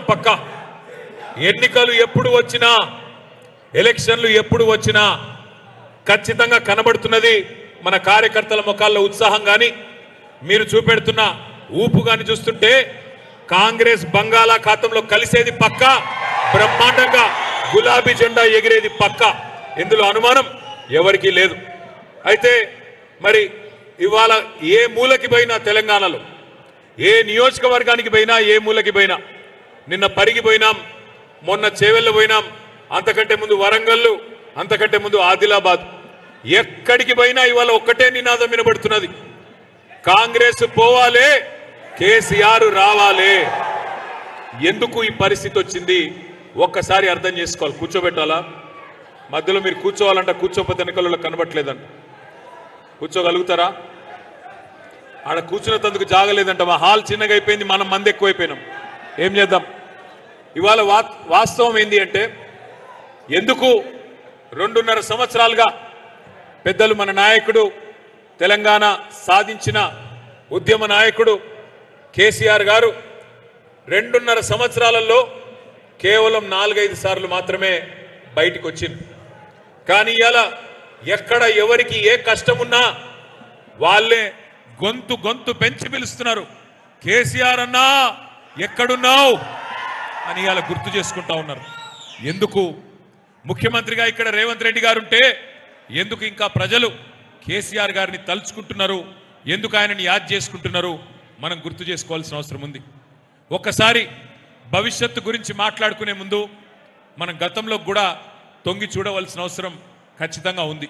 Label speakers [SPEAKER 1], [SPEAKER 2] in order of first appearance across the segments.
[SPEAKER 1] పక్క. ఎన్నికలు ఎప్పుడు వచ్చినా, ఎలక్షన్లు ఎప్పుడు వచ్చినా ఖచ్చితంగా కనబడుతున్నది మన కార్యకర్తల ముఖాల్లో ఉత్సాహం కానీ, మీరు చూపెడుతున్న ఊపు కానీ చూస్తుంటే కాంగ్రెస్ బంగాళాఖాతంలో కలిసేది పక్క, బ్రహ్మాండంగా గులాబీ జెండా ఎగిరేది పక్క. ఇందులో అనుమానం ఎవరికీ లేదు. అయితే మరి ఇవాళ ఏ మూలకి పోయినా, తెలంగాణలో ఏ నియోజకవర్గానికి పోయినా, ఏ మూలకి పోయినా, నిన్న పరిగి పోయినాం, మొన్న చేవెళ్ళ పోయినాం, అంతకంటే ముందు వరంగల్, అంతకంటే ముందు ఆదిలాబాద్, ఎక్కడికి పోయినా ఇవాళ ఒక్కటే నినాదం వినబడుతున్నది, కాంగ్రెస్ పోవాలే, కేసీఆర్ రావాలే. ఎందుకు ఈ పరిస్థితి వచ్చింది ఒక్కసారి అర్థం చేసుకోవాలి. కూర్చోబెట్టాలా? మధ్యలో మీరు కూర్చోవాలంట, కూర్చోపోతే ఎన్నికల్లో కనబట్టలేదంట. కూర్చోగలుగుతారా? ఆడ కూర్చున్నందుకు జాగలేదంట. మా హాల్ చిన్నగా అయిపోయింది, మనం మంది ఎక్కువైపోయినాం. ఏం చేద్దాం? ఇవాళ వాస్తవం ఏంది అంటే, ఎందుకు 2.5 సంవత్సరాలుగా పెద్దలు మన నాయకుడు, తెలంగాణ సాధించిన ఉద్యమ నాయకుడు కేసీఆర్ గారు 2.5 సంవత్సరాలలో కేవలం 4-5 సార్లు మాత్రమే బయటికి వచ్చింది. కానీ ఇవాళ ఎక్కడ ఎవరికి ఏ కష్టమున్నా వాళ్ళే గొంతు పెంచి పిలుస్తున్నారు. కేసీఆర్ అన్నా ఎక్కడున్నావు అని ఇవాళ గుర్తు చేసుకుంటా ఉన్నారు. ఎందుకు? ముఖ్యమంత్రిగా ఇక్కడ రేవంత్ రెడ్డి గారు ఉంటే ఎందుకు ఇంకా ప్రజలు కేసీఆర్ గారిని తలుచుకుంటున్నారు, ఎందుకు ఆయనని యాద్ చేసుకుంటున్నారు, మనం గుర్తు చేసుకోవాల్సిన అవసరం ఉంది. ఒక్కసారి భవిష్యత్తు గురించి మాట్లాడుకునే ముందు మనం గతంలో కూడా తొంగి చూడవలసిన అవసరం ఖచ్చితంగా ఉంది.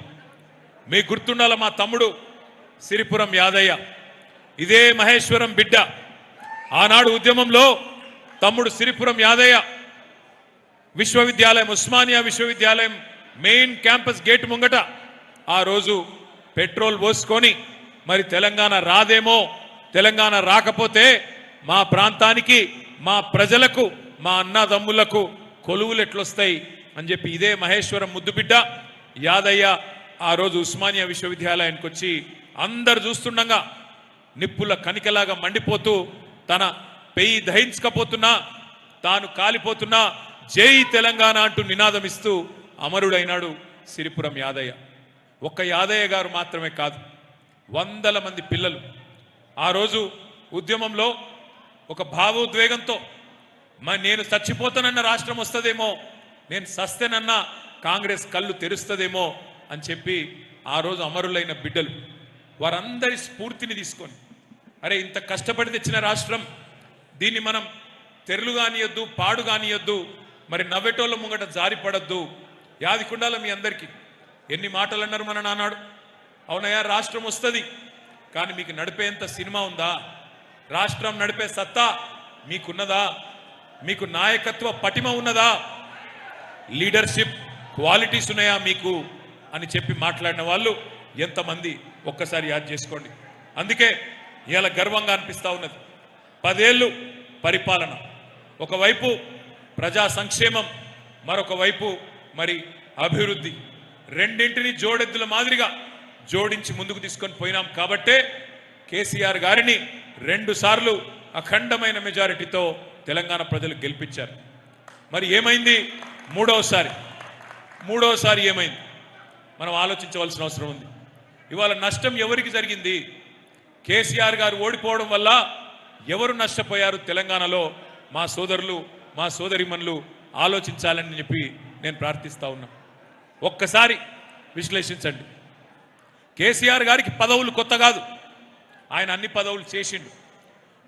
[SPEAKER 1] మీకు గుర్తుండాల, మా తమ్ముడు సిరిపురం యాదయ్య ఇదే మహేశ్వరం బిడ్డ. ఆనాడు ఉద్యమంలో తమ్ముడు సిరిపురం యాదయ్య విశ్వవిద్యాలయం, ఉస్మానియా విశ్వవిద్యాలయం మెయిన్ క్యాంపస్ గేట్ ముంగట ఆ రోజు పెట్రోల్ పోసుకొని, మరి తెలంగాణ రాదేమో, తెలంగాణ రాకపోతే మా ప్రాంతానికి, మా ప్రజలకు, మా అన్నదమ్ములకు కొలువులు ఎట్లొస్తాయి అని చెప్పి ఇదే మహేశ్వరం ముద్దుబిడ్డ యాదయ్య ఆ రోజు ఉస్మానియా విశ్వవిద్యాలయానికి వచ్చి అందరు చూస్తుండగా నిప్పుల కనికలాగా మండిపోతూ తన పెయి దహించకపోతున్నా, తాను కాలిపోతున్నా జై తెలంగాణ అంటూ నినాదమిస్తూ అమరుడైనాడు సిరిపురం యాదయ్య. ఒక్క యాదయ్య గారు మాత్రమే కాదు, 100 మంది పిల్లలు ఆ రోజు ఉద్యమంలో ఒక భావోద్వేగంతో నేను చచ్చిపోతానన్న రాష్ట్రం వస్తుందేమో, నేను సస్తేనన్నా కాంగ్రెస్ కళ్ళు తెరుస్తుందేమో అని చెప్పి ఆ రోజు అమరులైన బిడ్డలు వారందరి స్ఫూర్తిని తీసుకొని, అరే ఇంత కష్టపడి తెచ్చిన రాష్ట్రం, దీన్ని మనం తెరలు కానియొద్దు, పాడు కానియొద్దు, మరి నవ్వెటోళ్ళ ముంగట జారిపడద్దు. యాదికుండాల మీ అందరికీ ఎన్ని మాటలు అన్నారు మన నాన్నాడు. అవునయ్యా, రాష్ట్రం వస్తుంది, కానీ మీకు నడిపేంత సినిమా ఉందా? రాష్ట్రం నడిపే సత్తా మీకున్నదా? మీకు నాయకత్వ పటిమ ఉన్నదా? లీడర్షిప్ క్వాలిటీస్ ఉన్నాయా మీకు అని చెప్పి మాట్లాడిన వాళ్ళు ఎంతమంది ఒక్కసారి యాద్ చేసుకోండి. అందుకే ఇవాళ గర్వంగా అనిపిస్తూ ఉన్నది. 10 ఏళ్ళు పరిపాలన, ఒకవైపు ప్రజా సంక్షేమం, మరొక వైపు మరి అభివృద్ధి, రెండింటిని జోడెద్దుల మాదిరిగా జోడించి ముందుకు తీసుకొని పోయినాం. కాబట్టే కేసీఆర్ గారిని 2 సార్లు అఖండమైన మెజారిటీతో తెలంగాణ ప్రజలు గెలిపించారు. మరి ఏమైంది మూడోసారి ఏమైంది మనం ఆలోచించవలసిన అవసరం ఉంది. ఇవాళ నష్టం ఎవరికి జరిగింది? కేసీఆర్ గారు ఓడిపోవడం వల్ల ఎవరు నష్టపోయారు తెలంగాణలో? మా సోదరులు, మా సోదరిమణులు ఆలోచించాలని చెప్పి నేను ప్రార్థిస్తా ఉన్నా. ఒక్కసారి విశ్లేషించండి. కేసీఆర్ గారికి పదవులు కొత్త కాదు, ఆయన అన్ని పదవులు చేసిండు.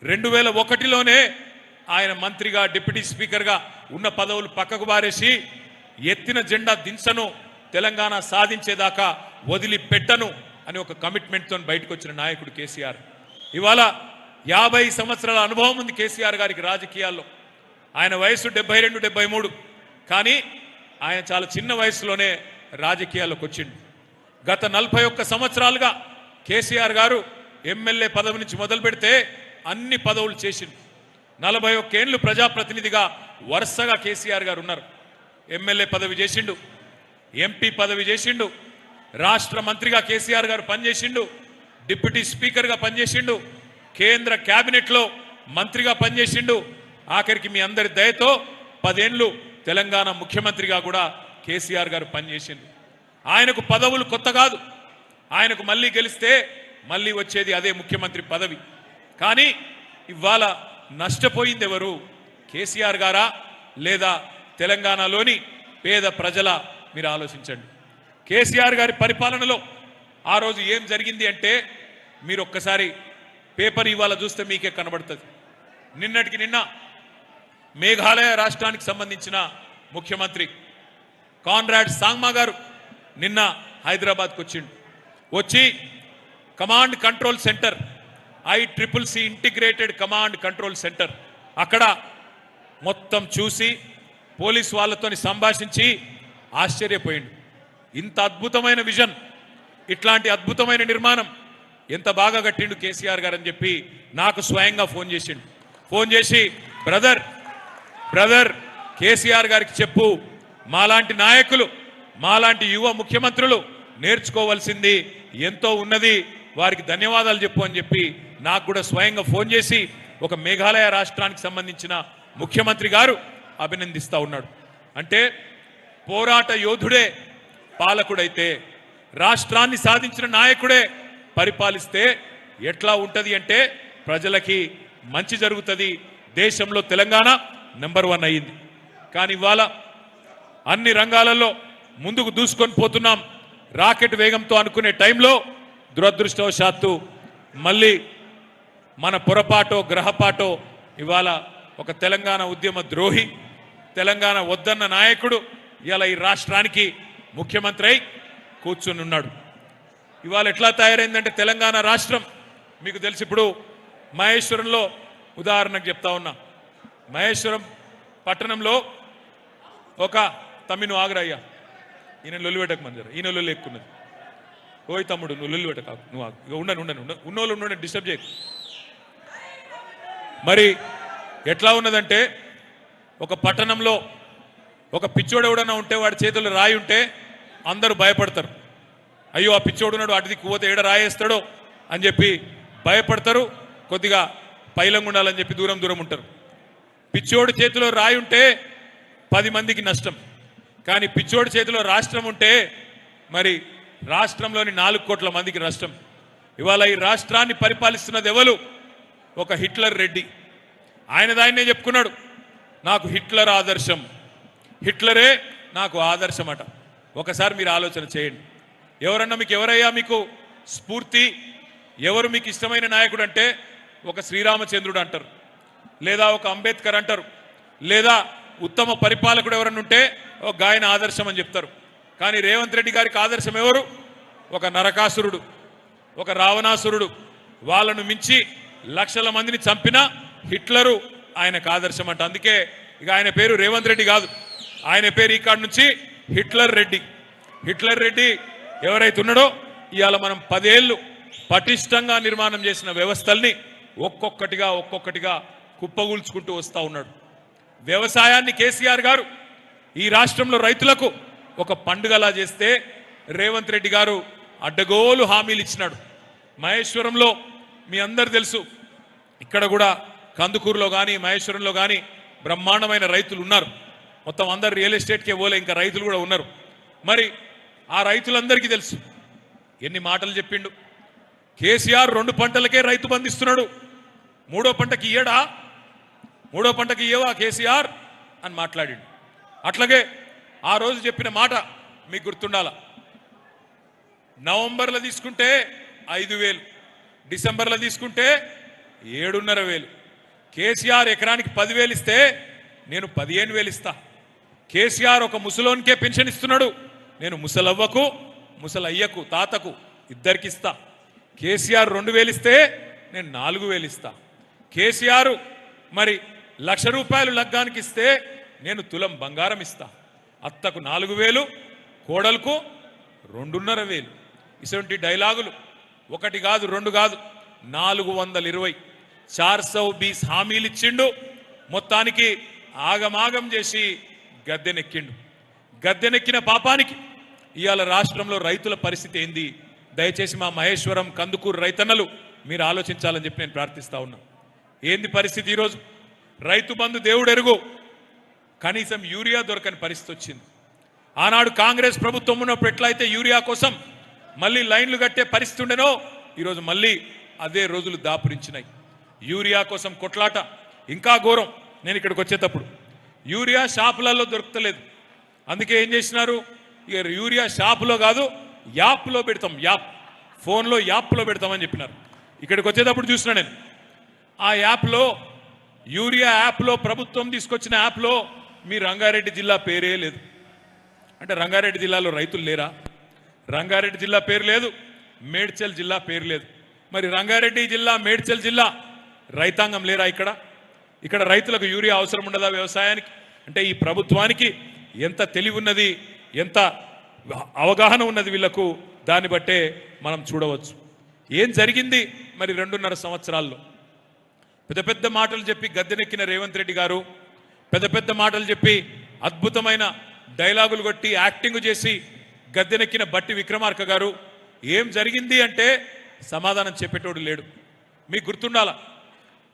[SPEAKER 1] 2001లోనే ఆయన మంత్రిగా, డిప్యూటీ స్పీకర్గా ఉన్న పదవులు పక్కకు బారేసి ఎత్తిన జెండా దించను, తెలంగాణ సాధించేదాకా వదిలిపెట్టను అని ఒక కమిట్మెంట్తో బయటకు వచ్చిన నాయకుడు కేసీఆర్. ఇవాళ 50 సంవత్సరాల అనుభవం ఉంది కేసీఆర్ గారికి రాజకీయాల్లో. ఆయన వయసు 72-73, కానీ ఆయన చాలా చిన్న వయసులోనే రాజకీయాల్లోకి వచ్చిండు. గత 41 సంవత్సరాలుగా కేసీఆర్ గారు ఎమ్మెల్యే పదవి నుంచి మొదలు పెడితే అన్ని పదవులు చేసిండు. 41 ఏళ్ళు ప్రజాప్రతినిధిగా వరుసగా కేసీఆర్ గారు ఉన్నారు. ఎమ్మెల్యే పదవి చేసిండు, ఎంపీ పదవి చేసిండు, రాష్ట్ర మంత్రిగా కేసీఆర్ గారు పనిచేసిండు, డిప్యూటీ స్పీకర్గా పనిచేసిండు, కేంద్ర క్యాబినెట్లో మంత్రిగా పనిచేసిండు, ఆఖరికి మీ అందరి దయతో 10 ఏళ్ళు తెలంగాణ ముఖ్యమంత్రిగా కూడా కేసీఆర్ గారు పనిచేసింది. ఆయనకు పదవులు కొత్త కాదు, ఆయనకు మళ్ళీ గెలిస్తే మళ్ళీ వచ్చేది అదే ముఖ్యమంత్రి పదవి. కానీ ఇవాళ నష్టపోయింది ఎవరు? కేసీఆర్ గారా లేదా తెలంగాణలోని పేద ప్రజల? మీరు ఆలోచించండి. కేసీఆర్ గారి పరిపాలనలో ఆ రోజు ఏం జరిగింది అంటే మీరు ఒక్కసారి పేపర్ ఇవాళ చూస్తే మీకే కనబడుతుంది. నిన్నటికి నిన్న మేఘాలయ రాష్ట్రానికి సంబంధించిన ముఖ్యమంత్రి కాన్రాడ్ సాంగ్మా గారు నిన్న హైదరాబాద్కు వచ్చిండు. వచ్చి command control centre, ICCC integrated command control centre అక్కడ మొత్తం చూసి పోలీస్ వాళ్ళతో సంభాషించి ఆశ్చర్యపోయిండు. ఇంత అద్భుతమైన విజన్, ఇట్లాంటి అద్భుతమైన నిర్మాణం ఎంత బాగా కట్టిండు కేసీఆర్ గారు అని చెప్పి నాకు స్వయంగా ఫోన్ చేసిండు. ఫోన్ చేసి బ్రదర్ కేసీఆర్ గారికి చెప్పు, మాలాంటి నాయకులు, మాలాంటి యువ ముఖ్యమంత్రులు నేర్చుకోవాల్సింది ఎంతో ఉన్నది, వారికి ధన్యవాదాలు చెప్పు అని చెప్పి నాకు కూడా స్వయంగా ఫోన్ చేసి ఒక మేఘాలయ రాష్ట్రానికి సంబంధించిన ముఖ్యమంత్రి గారు అభినందిస్తూ ఉన్నాడు. అంటే పోరాట యోధుడే పాలకుడైతే, రాష్ట్రాన్ని సాధించిన నాయకుడే పరిపాలిస్తే ఎట్లా ఉంటుంది అంటే ప్రజలకి మంచి జరుగుతుంది. దేశంలో తెలంగాణ నెంబర్ 1 అయ్యింది. కానీ ఇవాళ అన్ని రంగాలలో ముందుకు దూసుకొని పోతున్నాం రాకెట్ వేగంతో అనుకునే టైంలో దురదృష్టవశాత్తు మళ్ళీ మన పొరపాటో గ్రహపాటో ఇవాళ ఒక తెలంగాణ ఉద్యమ ద్రోహి, తెలంగాణ వద్దన్న నాయకుడు ఇవాళ ఈ రాష్ట్రానికి ముఖ్యమంత్రి అయి కూర్చుని ఉన్నాడు. ఇవాళ ఎట్లా తయారైందంటే తెలంగాణ రాష్ట్రం మీకు తెలిసి, ఇప్పుడు మహేశ్వరంలో ఉదాహరణకు చెప్తా ఉన్నా, మహేశ్వరం పట్టణంలో ఒక తమ్మిను ఆగ్రయ్యా, ఈయన లొల్లిపెట్టకు మంజరు, ఈయన లొల్లి ఎక్కున్నది. ఓయ్ తమ్ముడు నువ్వు లొల్లిపెట్ట కాకు, నువ్వు ఇక ఉన్నోళ్ళు డిస్టర్బ్ చేయకు. మరి ఎట్లా ఉన్నదంటే ఒక పట్టణంలో ఒక పిచ్చోడు ఎవడన్నా ఉంటే వాడి చేతుల్లో రాయి ఉంటే అందరూ భయపడతారు. అయ్యో ఆ పిచ్చోడు ఉన్నాడు, అటు దిక్కు పోతే ఏడ రాయేస్తాడో అని చెప్పి భయపడతారు. కొద్దిగా పైలంగా ఉండాలని చెప్పి దూరం ఉంటారు. పిచ్చోడి చేతిలో రాయి ఉంటే 10 మందికి నష్టం. కానీ పిచ్చోడి చేతిలో రాష్ట్రం ఉంటే మరి రాష్ట్రంలోని 4 కోట్ల మందికి నష్టం. ఇవాళ ఈ రాష్ట్రాన్ని పరిపాలిస్తున్నది ఎవరు? ఒక హిట్లర్ రెడ్డి. ఆయనదాయనే చెప్పుకున్నాడు, నాకు హిట్లర్ ఆదర్శం, హిట్లరే నాకు ఆదర్శం అట. ఒకసారి మీరు ఆలోచన చేయండి. ఎవరన్నా మీకు ఎవరయ్యా మీకు స్ఫూర్తి, ఎవరు మీకు ఇష్టమైన నాయకుడు అంటే ఒక శ్రీరామచంద్రుడు అంటారు, లేదా ఒక అంబేద్కర్ అంటారు, లేదా ఉత్తమ పరిపాలకుడు ఎవరన్నా ఉంటే ఒక గాయన ఆదర్శం అని చెప్తారు. కానీ రేవంత్ రెడ్డి గారికి ఆదర్శం ఎవరు? ఒక నరకాసురుడు, ఒక రావణాసురుడు. వాళ్ళను మించి లక్షల మందిని చంపిన హిట్లరు ఆయనకు ఆదర్శం అంట. అందుకే ఇక ఆయన పేరు రేవంత్ రెడ్డి కాదు, ఆయన పేరు ఈ కాడి నుంచి హిట్లర్ రెడ్డి. హిట్లర్ రెడ్డి ఎవరైతే ఉన్నాడో ఇవాళ మనం 10 ఏళ్ళు పటిష్టంగా నిర్మాణం చేసిన వ్యవస్థల్ని ఒక్కొక్కటిగా కుప్పగూల్చుకుంటూ వస్తూ ఉన్నాడు. వ్యవసాయాన్ని కేసీఆర్ గారు ఈ రాష్ట్రంలో రైతులకు ఒక పండుగలా చేస్తే రేవంత్ రెడ్డి గారు అడ్డగోలు హామీలు ఇచ్చినాడు. మహేశ్వరంలో మీ అందరు తెలుసు, ఇక్కడ కూడా కందుకూరులో కానీ మహేశ్వరంలో కానీ బ్రహ్మాండమైన రైతులు ఉన్నారు. మొత్తం అందరు రియల్ ఎస్టేట్కే పోలే, ఇంకా రైతులు కూడా ఉన్నారు. మరి ఆ రైతులందరికీ తెలుసు ఎన్ని మాటలు చెప్పిండు. కేసీఆర్ 2 పంటలకే రైతు బంధిస్తున్నాడు, 3వ పంటకి ఇయ్యడా, 3వ పంటకి ఇయ్యవా కేసీఆర్ అని మాట్లాడిండు. అట్లాగే ఆ రోజు చెప్పిన మాట మీకు గుర్తుండాల, నవంబర్లో తీసుకుంటే 5,000, డిసెంబర్లో తీసుకుంటే 7,500. కేసీఆర్ ఎకరానికి 10,000 ఇస్తే నేను 15,000 ఇస్తా. కేసీఆర్ ఒక ముసలోనికే పెన్షన్ ఇస్తున్నాడు, నేను ముసలవ్వకు ముసలయ్యకు తాతకు ఇద్దరికి ఇస్తా. కేసీఆర్ 2,000 ఇస్తే నేను 4,000 ఇస్తా. కేసీఆర్ మరి ₹1,00,000 లగ్గానికి ఇస్తే నేను తులం బంగారం ఇస్తా. అత్తకు 4,000, కోడలకు 2,500. ఇటువంటి డైలాగులు 1 కాదు 2 కాదు 420 420 హామీలు ఇచ్చిండు. మొత్తానికి ఆగమాగం చేసి గద్దెనెక్కిండు. గద్దెనెక్కిన పాపానికి ఇవాళ రాష్ట్రంలో రైతుల పరిస్థితి ఏంది? దయచేసి మా మహేశ్వరం కందుకూరు రైతన్నలు మీరు ఆలోచించాలని చెప్పి నేను ప్రార్థిస్తా ఉన్నా. ఏంది పరిస్థితి? ఈరోజు రైతు బంధు దేవుడు ఎరుగు, కనీసం యూరియా దొరకని పరిస్థితి వచ్చింది. ఆనాడు కాంగ్రెస్ ప్రభుత్వం ఉన్నప్పుడు ఎట్లయితే యూరియా కోసం మళ్ళీ లైన్లు కట్టే పరిస్థితి ఉండేనో ఈరోజు మళ్ళీ అదే రోజులు దాపురించినాయి. యూరియా కోసం కొట్లాట ఇంకా ఘోరం. నేను ఇక్కడికి వచ్చేటప్పుడు యూరియా షాపులలో దొరుకుతలేదు, అందుకే ఏం చేసినారు, ఇక యూరియా షాపులో కాదు యాప్లో పెడతాం, ఫోన్లో యాప్లో పెడతామని చెప్పినారు. ఇక్కడికి వచ్చేటప్పుడు చూసినా నేను ఆ యాప్లో, యూరియా యాప్లో, ప్రభుత్వం తీసుకొచ్చిన యాప్లో మీ రంగారెడ్డి జిల్లా పేరే లేదు. అంటే రంగారెడ్డి జిల్లాలో రైతులు లేరా? రంగారెడ్డి జిల్లా పేరు లేదు, మేడ్చల్ జిల్లా పేరు లేదు. మరి రంగారెడ్డి జిల్లా, మేడ్చల్ జిల్లా రైతాంగం లేరా? ఇక్కడ రైతులకు యూరియా అవసరం ఉండదా వ్యవసాయానికి? అంటే ఈ ప్రభుత్వానికి ఎంత తెలివి ఉన్నది, ఎంత అవగాహన ఉన్నది వీళ్లకు, దాన్ని బట్టే మనం చూడవచ్చు. ఏం జరిగింది మరి 2.5 సంవత్సరాల్లో? పెద్ద పెద్ద మాటలు చెప్పి గద్దెనెక్కిన రేవంత్ రెడ్డి గారు, పెద్ద పెద్ద మాటలు చెప్పి అద్భుతమైన డైలాగులు కొట్టి యాక్టింగ్ చేసి గద్దెనెక్కిన బట్టి విక్రమార్క గారు, ఏం జరిగింది అంటే సమాధానం చెప్పేటోడు లేడు. మీకు గుర్తుండాల,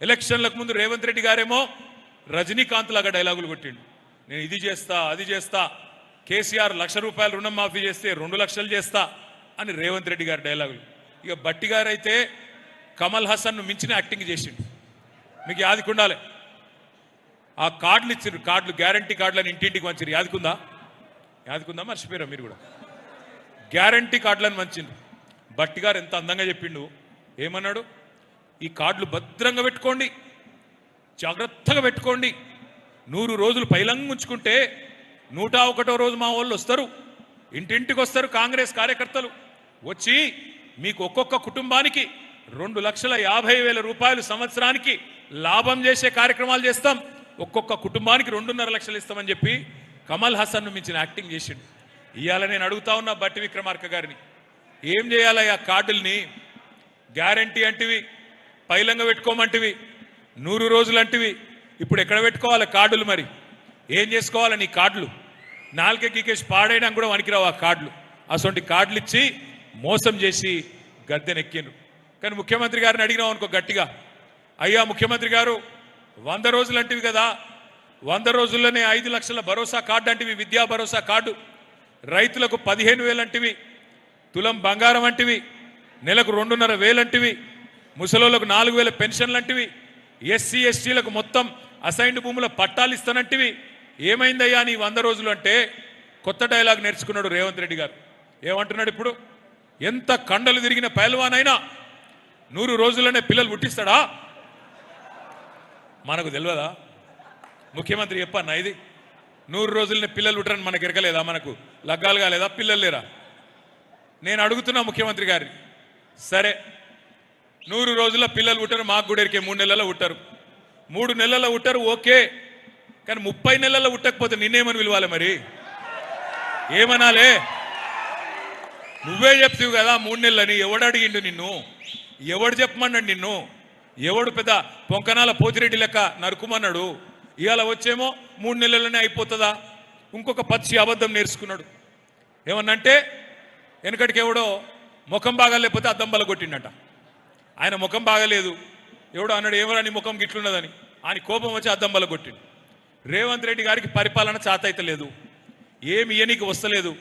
[SPEAKER 1] ఎలక్షన్లకు ముందు రేవంత్ రెడ్డి గారేమో రజనీకాంత్ లాగా డైలాగులు కొట్టిండు. నేను ఇది చేస్తా, అది చేస్తా, కేసీఆర్ ₹1,00,000 రుణం మాఫీ చేస్తే 2 లక్షలు చేస్తా అని రేవంత్ రెడ్డి గారి డైలాగులు. ఇక బట్టి గారు అయితే కమల్ హసన్ను మించిన యాక్టింగ్ చేసిండు. మీకు యాదికుండాలి, ఆ కార్డులు ఇచ్చారు, కార్డులు గ్యారంటీ కార్డులను ఇంటింటికి మంచిరు. యాదికుందా మర్చిపోయారా మీరు కూడా? గ్యారంటీ కార్డులను మంచిండ్రు. బట్టి గారు ఎంత అందంగా చెప్పిండు. ఏమన్నాడు, ఈ కార్డులు భద్రంగా పెట్టుకోండి, జాగ్రత్తగా పెట్టుకోండి, 100 రోజులు పైలంగా ఉంచుకుంటే 101వ రోజు మా వాళ్ళు వస్తారు, ఇంటింటికి వస్తారు కాంగ్రెస్ కార్యకర్తలు వచ్చి మీకు ఒక్కొక్క కుటుంబానికి ₹2,50,000 సంవత్సరానికి లాభం చేసే కార్యక్రమాలు చేస్తాం, ఒక్కొక్క కుటుంబానికి 2.5 లక్షలు ఇస్తామని చెప్పి కమల్ హసన్ను మించిన యాక్టింగ్ చేసిండు. ఇవాళ నేను అడుగుతా ఉన్నా బట్టి విక్రమార్క గారిని, ఏం చేయాలయ్యా కార్డుల్ని? గ్యారంటీ అంటివి, పైలంగా పెట్టుకోమంటివి, 100 రోజులు అంటివి, ఇప్పుడు ఎక్కడ పెట్టుకోవాలి కార్డులు? మరి ఏం చేసుకోవాలి నీ కార్డులు? నాలుగే గీకేసి పాడైనా కూడా వనికిరావు ఆ కార్డులు. అసొంటి కార్డులు ఇచ్చి మోసం చేసి గద్దెనెక్కిండ్రు. కానీ ముఖ్యమంత్రి గారిని అడిగినాం అనుకో గట్టిగా, అయ్యా ముఖ్యమంత్రి గారు 100 రోజులు అంటివి కదా, 100 రోజుల్లోనే 5 లక్షల భరోసా కార్డు అంటివి, విద్యా భరోసా కార్డు, రైతులకు 15,000 అంటివి, తులం బంగారం అంటివి, నెలకు 2,500 అంటివి, ముసలోళ్లకు 4,000 పెన్షన్లు అంటివి, ఎస్సీ ఎస్టీలకు మొత్తం అసైన్డ్ భూముల పట్టాలు ఇస్తానంటివి. ఏమైందయ్యా నీ 100 రోజులు అంటే? కొత్త డైలాగ్ నేర్చుకున్నాడు రేవంత్ రెడ్డి గారు. ఏమంటున్నాడు ఇప్పుడు? ఎంత కండలు తిరిగిన పైల్వానైనా 100 రోజుల్లోనే పిల్లలు పుట్టిస్తాడా? మనకు తెలియదా? ముఖ్యమంత్రి చెప్పన్నా ఇది? 100 రోజులనే పిల్లలు పుట్టరని మనకు ఎరకలేదా? మనకు లగ్గాలు కాలేదా? పిల్లలు లేరా? నేను అడుగుతున్నా ముఖ్యమంత్రి గారిని, సరే 100 రోజుల్లో పిల్లలు పుట్టరు, మాకు కూడా ఎరికే 3 నెలల్లో పుట్టరు, 3 నెలల్లో పుట్టరు, ఓకే, కానీ 30 నెలల్లో పుట్టకపోతే నిన్నేమని పిలవాలి? మరి ఏమనాలే? నువ్వే చెప్తావు కదా 3 నెలలని. ఎవడు అడిగిండు నిన్ను? ఎవడు చెప్పమన్నాడు నిన్ను? ఎవడు పెద్ద పొంకనాల పోతిరెడ్డి లెక్క నరుకుమన్నాడు? ఇవాళ వచ్చేమో 3 నెలలనే అయిపోతుందా? ఇంకొక పచ్చి అబద్ధం నేర్చుకున్నాడు. ఏమన్నంటే వెనకటికి ఎవడో ముఖం బాగాలేకపోతే అద్దం బల కొట్టిండట. ఆయన ముఖం బాగలేదు, ఎవడో అన్నాడు ఏమరా నీ ముఖం గిట్లున్నదని, ఆయన కోపం వచ్చి అద్దం బల కొట్టిండు. రేవంత్ రెడ్డి గారికి పరిపాలన చేత అయితే లేదు, ఏమి ఇయనీకి వస్తలేదు.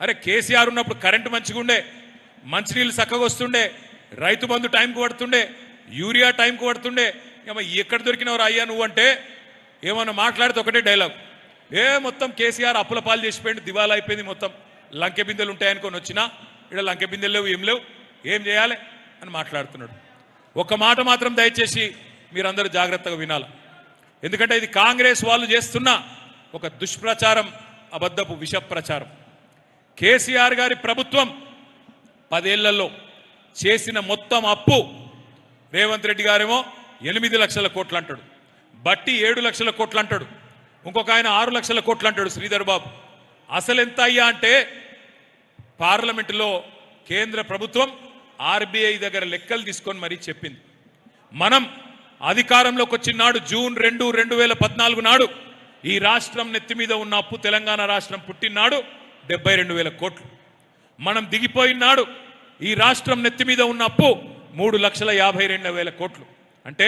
[SPEAKER 1] అరే కేసీఆర్ ఉన్నప్పుడు కరెంటు మంచిగా ఉండే, మంచినీళ్ళు చక్కగా వస్తుండే, రైతు బంధు టైంకి పడుతుండే, యూరియా టైంకి పడుతుండే, ఎక్కడ దొరికినవరా అయ్యా నువ్వు అంటే ఏమన్నా మాట్లాడితే ఒకటే డైలాగ్, మొత్తం కేసీఆర్ అప్పుల పాలు చేసిపోయింది, దివాలా అయిపోయింది, మొత్తం లంకె బిందెలు ఉంటాయనుకొని వచ్చినా ఇక్కడ లంకె బిందెలు లేవు, ఏం చేయాలి అని మాట్లాడుతున్నాడు. ఒక మాట మాత్రం దయచేసి మీరందరూ జాగ్రత్తగా వినాలి, ఎందుకంటే ఇది కాంగ్రెస్ వాళ్ళు చేస్తున్న ఒక దుష్ప్రచారం, అబద్ధపు విష ప్రచారం. కేసీఆర్ గారి ప్రభుత్వం 10 ఏళ్లలో చేసిన మొత్తం అప్పు రేవంత్ రెడ్డి గారేమో 8 లక్షల కోట్లు అంటాడు, బట్టి 7 లక్షల కోట్లు అంటాడు, ఇంకొక ఆయన 6 లక్షల కోట్లు అంటాడు శ్రీధర్ బాబు. అసలు ఎంత అయ్యా అంటే పార్లమెంటులో కేంద్ర ప్రభుత్వం ఆర్బీఐ దగ్గర లెక్కలు తీసుకొని మరీ చెప్పింది. మనం అధికారంలోకి వచ్చిన నాడు జూన్ 2, 2014 నాడు ఈ రాష్ట్రం నెత్తి మీద ఉన్న అప్పు, తెలంగాణ రాష్ట్రం పుట్టినాడు 72,000 కోట్లు. మనం దిగిపోయిన నాడు ఈ రాష్ట్రం నెత్తి మీద ఉన్న అప్పు 3,52,000 కోట్లు. అంటే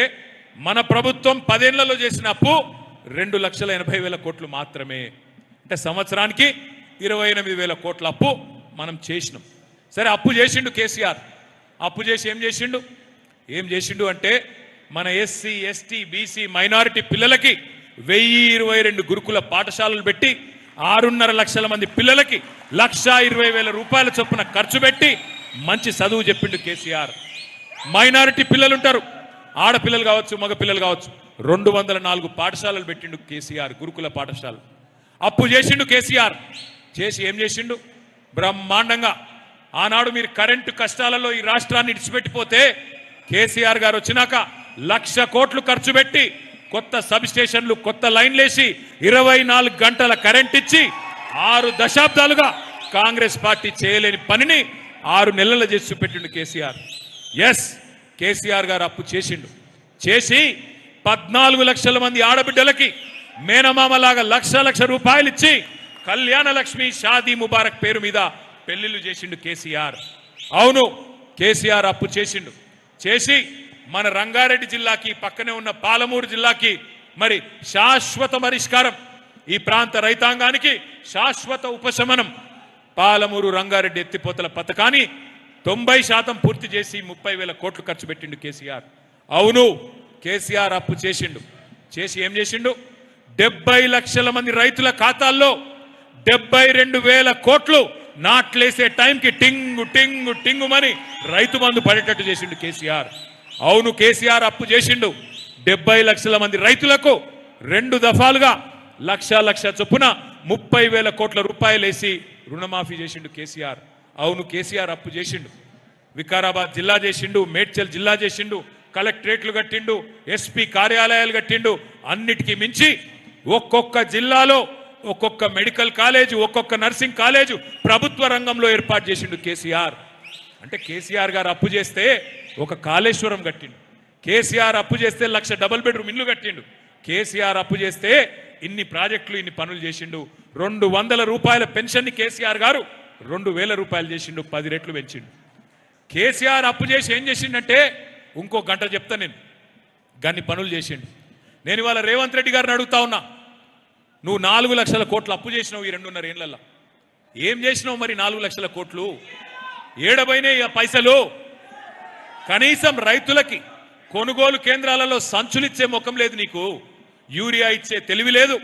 [SPEAKER 1] మన ప్రభుత్వం 10 ఏళ్లలో చేసిన అప్పు 2,80,000 కోట్లు మాత్రమే. అంటే సంవత్సరానికి 28,000 కోట్ల అప్పు మనం చేసినాం. సరే, అప్పు చేసిండు కేసీఆర్. అప్పు చేసి ఏం చేసిండు అంటే మన ఎస్సీ ఎస్టీ బీసీ మైనారిటీ పిల్లలకి 1022 గురుకుల పాఠశాలలు పెట్టి 6.5 లక్షల మంది పిల్లలకి 1,20,000 రూపాయల చొప్పున ఖర్చు పెట్టి మంచి చదువు చెప్పిండు కేసీఆర్. మైనారిటీ పిల్లలు ఉంటారు, ఆడపిల్లలు కావచ్చు మగ పిల్లలు కావచ్చు, 204 పాఠశాలలు పెట్టిండు కేసీఆర్, గురుకుల పాఠశాలలు. అప్పు చేసిండు కేసీఆర్. చేసి ఏం చేసిండు? బ్రహ్మాండంగా ఆనాడు మీరు కరెంటు కష్టాలలో ఈ రాష్ట్రాన్ని ఇడిచిపెట్టిపోతే కేసీఆర్ గారు వచ్చినాక 1,00,000 కోట్లు ఖర్చు పెట్టి కొత్త సబ్ స్టేషన్లు, కొత్త లైన్లేసి 24 గంటల కరెంట్ ఇచ్చి 6 దశాబ్దాలుగా కాంగ్రెస్ పార్టీ చేయలేని పనిని 6 నెలలు చేసి చూపెట్టిండు కేసీఆర్. ఎస్, కేసీఆర్ గారు అప్పు చేసిండు. చేసి 14 లక్షల మంది ఆడబిడ్డలకి మేనమామలాగా 1,00,000 రూపాయలు ఇచ్చి కళ్యాణ లక్ష్మి షాదీ ముబారక్ పేరు మీద పెళ్లిళ్ళు చేసిండు కేసీఆర్. అవును, కేసీఆర్ అప్పు చేసిండు. చేసి మన రంగారెడ్డి జిల్లాకి, పక్కనే ఉన్న పాలమూరు జిల్లాకి మరి శాశ్వత పరిష్కారం, ఈ ప్రాంత రైతాంగానికి శాశ్వత ఉపశమనం, పాలమూరు రంగారెడ్డి ఎత్తిపోతల పథకాన్ని 90% పూర్తి చేసి 30,000 కోట్లు ఖర్చు పెట్టిండు కేసీఆర్. అవును, కేసీఆర్ అప్పు చేసిండు. చేసి ఏం చేసిండు? 70 లక్షల మంది రైతుల ఖాతాల్లో 72,000 కోట్లు నాట్లేసే టైంకి టింగు టింగు టింగు మని రైతు బంధు పడేటట్టు చేసిండు కేసీఆర్. అవును, కేసీఆర్ అప్పు చేసిండు. 70 లక్షల మంది రైతులకు 2 దఫాలుగా 1,00,000 చొప్పున 30,000 కోట్ల రూపాయలు వేసి రుణమాఫీ చేసిండు కేసీఆర్. అవును, కేసీఆర్ అప్పు చేసిండు. వికారాబాద్ జిల్లా చేసిండు, మేడ్చల్ జిల్లా చేసిండు, కలెక్టరేట్లు కట్టిండు, ఎస్పీ కార్యాలయాలు కట్టిండు. అన్నిటికీ మించి ఒక్కొక్క జిల్లాలో ఒక్కొక్క మెడికల్ కాలేజు, ఒక్కొక్క నర్సింగ్ కాలేజు ప్రభుత్వ రంగంలో ఏర్పాటు చేసిండు కేసీఆర్. అంటే కేసీఆర్ గారు అప్పు చేస్తే ఒక కాళేశ్వరం కట్టిండు. కేసీఆర్ అప్పు చేస్తే 1,00,000 డబుల్ బెడ్రూమ్ ఇల్లు కట్టిండు. కేసీఆర్ అప్పు చేస్తే ఇన్ని ప్రాజెక్టులు, ఇన్ని పనులు చేసిండు. 200 రూపాయల పెన్షన్ ని కేసీఆర్ గారు 2,000 రూపాయలు చేసిండు, 10 రెట్లు పెంచిండు. కేసీఆర్ అప్పు చేసి ఏం చేసిండంటే ఇంకో గంట చెప్తా నేను, గన్ని పనులు చేసిండు. నేను ఇవాళ రేవంత్ రెడ్డి గారిని అడుగుతా ఉన్నా, నువ్వు 4 లక్షల కోట్లు అప్పు చేసినావు ఈ 2.5 ఏళ్లలో, ఏం చేసినావు మరి? 4 లక్షల కోట్లు ఏడబైనాయి ఆ పైసలు? కనీసం రైతులకి కొనుగోలు కేంద్రాలలో సంచులిచ్చే ముఖం లేదు నీకు, యూరియా ఇచ్చే తెలివి లేదు,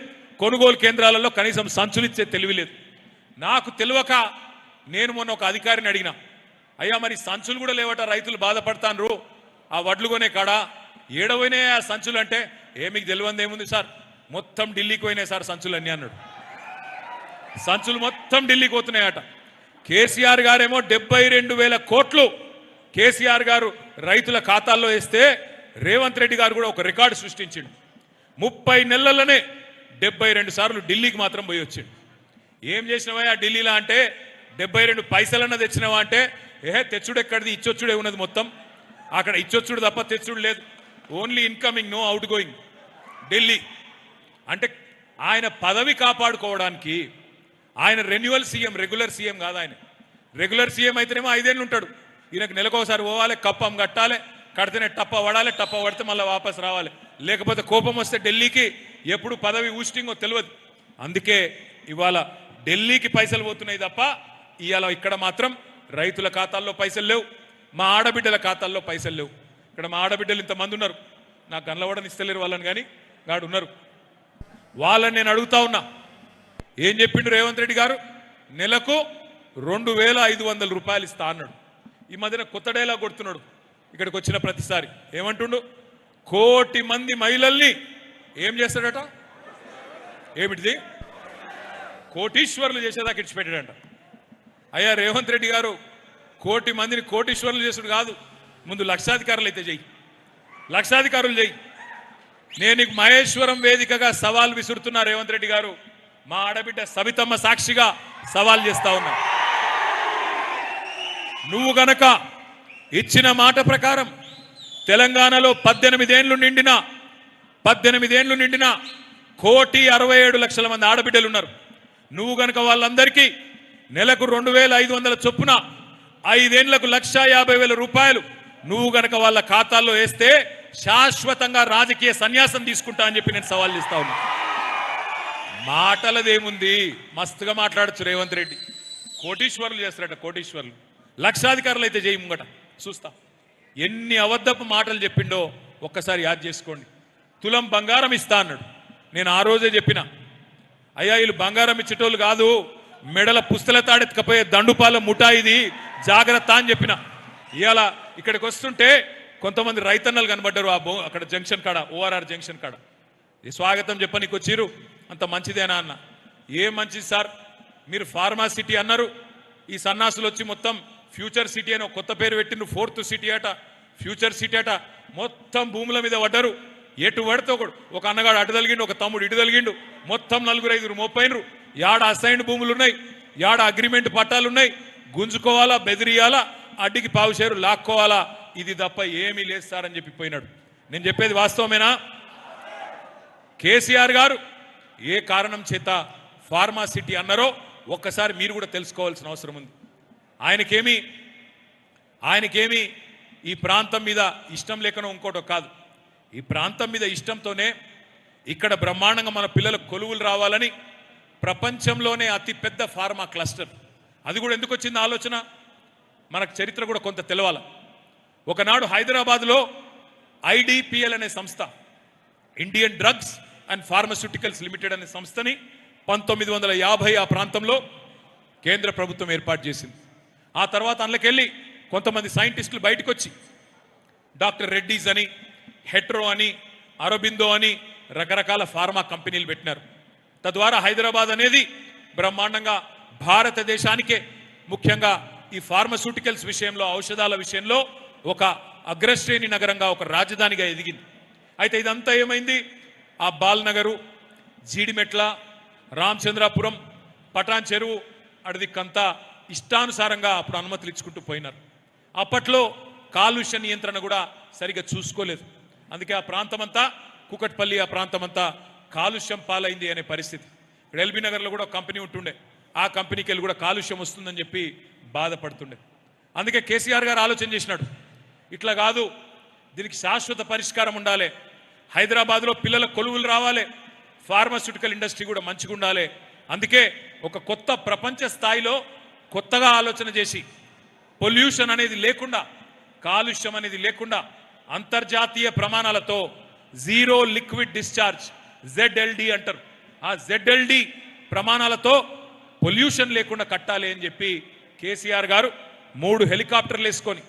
[SPEAKER 1] కొనుగోలు కేంద్రాలలో కనీసం సంచులిచ్చే తెలివి లేదు. నాకు తెలియక నేను మొన్న ఒక అధికారిని అడిగినా, అయ్యా మరి సంచులు కూడా లేవట, రైతులు బాధపడతాన్రు, ఆ వడ్లు కొనే కాడ ఏడవైనాయి ఆ సంచులు అంటే, మీకు తెలియంది ఏముంది సార్, మొత్తం ఢిల్లీకి పోయినాయి సార్ సంచులు అన్నీ అన్నాడు. సంచులు మొత్తం ఢిల్లీకి పోతున్నాయట. కేసీఆర్ గారేమో 72,000 కోట్లు కేసీఆర్ గారు రైతుల ఖాతాల్లో వేస్తే రేవంత్ రెడ్డి గారు కూడా ఒక రికార్డు సృష్టించిండు. 30 నెలల్లోనే 72 సార్లు ఢిల్లీకి మాత్రం పోయి వచ్చిండు. ఏం చేసినవా ఢిల్లీలో అంటే, 72 పైసలన్నా తెచ్చినవా అంటే, తెచ్చుడు ఎక్కడిది, ఇచ్చొచ్చుడే ఉన్నది మొత్తం. అక్కడ ఇచ్చొచ్చుడు తప్ప తెచ్చుడు లేదు, only incoming, no outgoing Delhi. అంటే ఆయన పదవి కాపాడుకోవడానికి, ఆయన రెన్యువల్ సీఎం, రెగ్యులర్ సీఎం కాదు ఆయన. రెగ్యులర్ సీఎం అయితేనేమో 5 ఏళ్ళు ఉంటాడు, ఈయనకు నెలకోసారి పోవాలి, కప్పం కట్టాలి, కడితేనే టప్ప పడాలి, టప్ప పడితే మళ్ళీ వాపస్ రావాలి, లేకపోతే కోపం వస్తే ఢిల్లీకి ఎప్పుడు పదవి ఊస్టింగో తెలియదు. అందుకే ఇవాళ ఢిల్లీకి పైసలు పోతున్నాయి తప్ప ఇవాళ ఇక్కడ మాత్రం రైతుల ఖాతాల్లో పైసలు లేవు, మా ఆడబిడ్డల ఖాతాల్లో పైసలు లేవు. ఇక్కడ మా ఆడబిడ్డలు ఇంతమంది ఉన్నారు, నాకు కనలవడం ఇస్తలేరు వాళ్ళని, కానీ గాడు ఉన్నారు. వాళ్ళని నేను అడుగుతా ఉన్నా, ఏం చెప్పిండు రేవంత్ రెడ్డి గారు? నెలకు 2,500 రూపాయలు ఇస్తా అన్నాడు. ఈ మధ్యన కొత్త డైలాగ్ కొడుతున్నాడు ఇక్కడికి వచ్చిన ప్రతిసారి. ఏమంటుండు? 1 కోటి మంది మహిళల్ని ఏం చేస్తాడట? ఏమిటిది? కోటీశ్వర్లు చేసేదాకా ఇడిచిపెట్టాడంట. అయ్యా రేవంత్ రెడ్డి గారు, 1 కోటి మందిని కోటీశ్వర్లు చేసుడు కాదు, ముందు లక్షాధికారులు అయితే చెయ్యి, లక్షాధికారులు చెయ్యి. నేను నీకు మహేశ్వరం వేదికగా సవాల్ విసురుతున్నా రేవంత్ రెడ్డి గారు, మా ఆడబిడ్డ సవితమ్మ సాక్షిగా సవాల్ చేస్తా ఉన్నా. నువ్వు గనక ఇచ్చిన మాట ప్రకారం తెలంగాణలో 18 ఏళ్లు నిండిన 1,67,00,000 మంది ఆడబిడ్డలు ఉన్నారు. నువ్వు గనక వాళ్ళందరికీ నెలకు 2,500 చొప్పున 5 ఏళ్లకు 1,50,000 రూపాయలు నువ్వు గనక వాళ్ళ ఖాతాల్లో వేస్తే శాశ్వతంగా రాజకీయ సన్యాసం తీసుకుంటా అని చెప్పి నేను సవాల్ చేస్తా ఉన్నా. మాటలదేముంది, మస్తుగా మాట్లాడచ్చు రేవంత్ రెడ్డి. కోటీశ్వరులు చేస్తారట, కోటీశ్వరులు. లక్షాధికారులు అయితే చేయి ముంగట చూస్తా. ఎన్ని అబద్ధపు మాటలు చెప్పిండో ఒక్కసారి యాద్ చేసుకోండి. తులం బంగారం ఇస్తా అన్నాడు. నేను ఆ రోజే చెప్పిన, అయ్యా వీళ్ళు బంగారం ఇచ్చేటోళ్ళు కాదు, మెడల పుస్తల తాడెత్తుకపోయే దండుపాల ముఠా ఇది, జాగ్రత్త అని చెప్పిన. ఇవాళ ఇక్కడికి వస్తుంటే కొంతమంది రైతన్నలు కనబడ్డారు అక్కడ జంక్షన్ కాడ, ఓఆర్ఆర్ జంక్షన్ కాడ. ఈ స్వాగతం చెప్పనీకి వచ్చిర్రు, అంత మంచిదేనా అన్న. ఏం మంచిది సార్, మీరు ఫార్మా సిటీ అన్నారు, ఈ సన్నాసులు వచ్చి మొత్తం ఫ్యూచర్ సిటీ అని ఒక కొత్త పేరు పెట్టిండ్రు. 4th సిటీ అట, ఫ్యూచర్ సిటీ అట. మొత్తం భూముల మీద పడ్డారు. ఎటు పడితే ఒక అన్నగాడు అటు తలిగిండు, ఒక తమ్ముడు ఇటు తలిగిండు, మొత్తం 4-5 మోపైనరు. యాడ అసైన్డ్ భూములు ఉన్నాయి, యాడ అగ్రిమెంట్ పట్టాలు ఉన్నాయి. గుంజుకోవాలా, బెదిరియాలా, అడ్డికి పావుషేరు లాక్కోవాలా, ఇది తప్ప ఏమీ లేదు సార్ అని చెప్పి పోయినాడు. నేను చెప్పేది వాస్తవమేనా? కేసీఆర్ గారు ఏ కారణం చేత ఫార్మా సిటీ అన్నారో ఒక్కసారి మీరు కూడా తెలుసుకోవాల్సిన అవసరం ఉంది. ఆయనకేమి ఈ ప్రాంతం మీద ఇష్టం లేకనో ఇంకోటో కాదు. ఈ ప్రాంతం మీద ఇష్టంతోనే ఇక్కడ బ్రహ్మాండంగా మన పిల్లలకు కొలువులు రావాలని ప్రపంచంలోనే అతిపెద్ద ఫార్మా క్లస్టర్. అది కూడా ఎందుకు వచ్చింది ఆలోచన, మనకు చరిత్ర కూడా కొంత తెలవాలి. ఒకనాడు హైదరాబాద్లో IDPL అనే సంస్థ, Indian drugs and pharmaceuticals limited అనే సంస్థని 1950 ఆ ప్రాంతంలో కేంద్ర ప్రభుత్వం ఏర్పాటు చేసింది. ఆ తర్వాత అందులోకెళ్ళి కొంతమంది సైంటిస్టులు బయటకు వచ్చి డాక్టర్ రెడ్డీస్ అని, హెట్రో అని, అరబిందో అని రకరకాల ఫార్మా కంపెనీలు పెట్టినారు. తద్వారా హైదరాబాద్ అనేది బ్రహ్మాండంగా భారతదేశానికే, ముఖ్యంగా ఈ ఫార్మస్యూటికల్స్ విషయంలో, ఔషధాల విషయంలో ఒక అగ్రశ్రేణి నగరంగా, ఒక రాజధానిగా ఎదిగింది. అయితే ఇదంతా ఏమైంది, ఆ బాల్నగరు, జీడిమెట్ల, రామచంద్రాపురం, పటాన్ చెరువు అడిదిక్కంతా ఇష్టానుసారంగా అప్పుడు అనుమతులు ఇచ్చుకుంటూ పోయినారు. అప్పట్లో కాలుష్య నియంత్రణ కూడా సరిగ్గా చూసుకోలేదు. అందుకే ఆ ప్రాంతమంతా, కూకట్పల్లి ఆ ప్రాంతమంతా కాలుష్యం పాలైంది అనే పరిస్థితి. ఇక్కడ ఎల్బీ నగర్లో కూడా ఒక కంపెనీ ఉంటుండే, ఆ కంపెనీకి వెళ్ళి కూడా కాలుష్యం వస్తుందని చెప్పి బాధపడుతుండే. అందుకే కేసీఆర్ గారు ఆలోచన చేసినాడు, ఇట్లా కాదు, దీనికి శాశ్వత పరిష్కారం ఉండాలి, హైదరాబాద్లో పిల్లల కొలువులు రావాలి, ఫార్మాస్యూటికల్ ఇండస్ట్రీ కూడా మంచిగా ఉండాలి. అందుకే ఒక కొత్త ప్రపంచ స్థాయిలో కొత్తగా ఆలోచన చేసి, పొల్యూషన్ అనేది లేకుండా, కాలుష్యం అనేది లేకుండా, అంతర్జాతీయ ప్రమాణాలతో జీరో లిక్విడ్ డిశ్చార్జ్, ZLD అంటారు, ఆ ZLD ప్రమాణాలతో పొల్యూషన్ లేకుండా కట్టాలి అని చెప్పి కేసీఆర్ గారు 3 హెలికాప్టర్లు వేసుకొని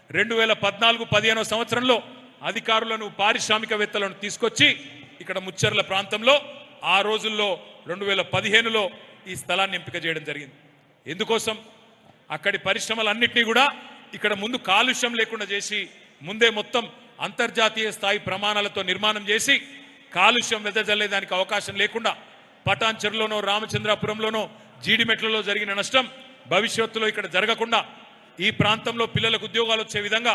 [SPEAKER 1] 2014-15 సంవత్సరంలో అధికారులను, పారిశ్రామికవేత్తలను తీసుకొచ్చి ఇక్కడ ముచ్చర్ల ప్రాంతంలో ఆ రోజుల్లో 2015లో ఈ స్థలాన్ని ఎంపిక చేయడం జరిగింది. ఎందుకోసం, అక్కడి పరిశ్రమలన్నింటినీ కూడా ఇక్కడ ముందు కాలుష్యం లేకుండా చేసి, ముందే మొత్తం అంతర్జాతీయ స్థాయి ప్రమాణాలతో నిర్మాణం చేసి, కాలుష్యం వెదజల్లేదానికి అవకాశం లేకుండా, పటాన్ చెరువులోనో, రామచంద్రాపురంలోనో, జీడిమెట్లలో జరిగిన నష్టం భవిష్యత్తులో ఇక్కడ జరగకుండా, ఈ ప్రాంతంలో పిల్లలకు ఉద్యోగాలు వచ్చే విధంగా,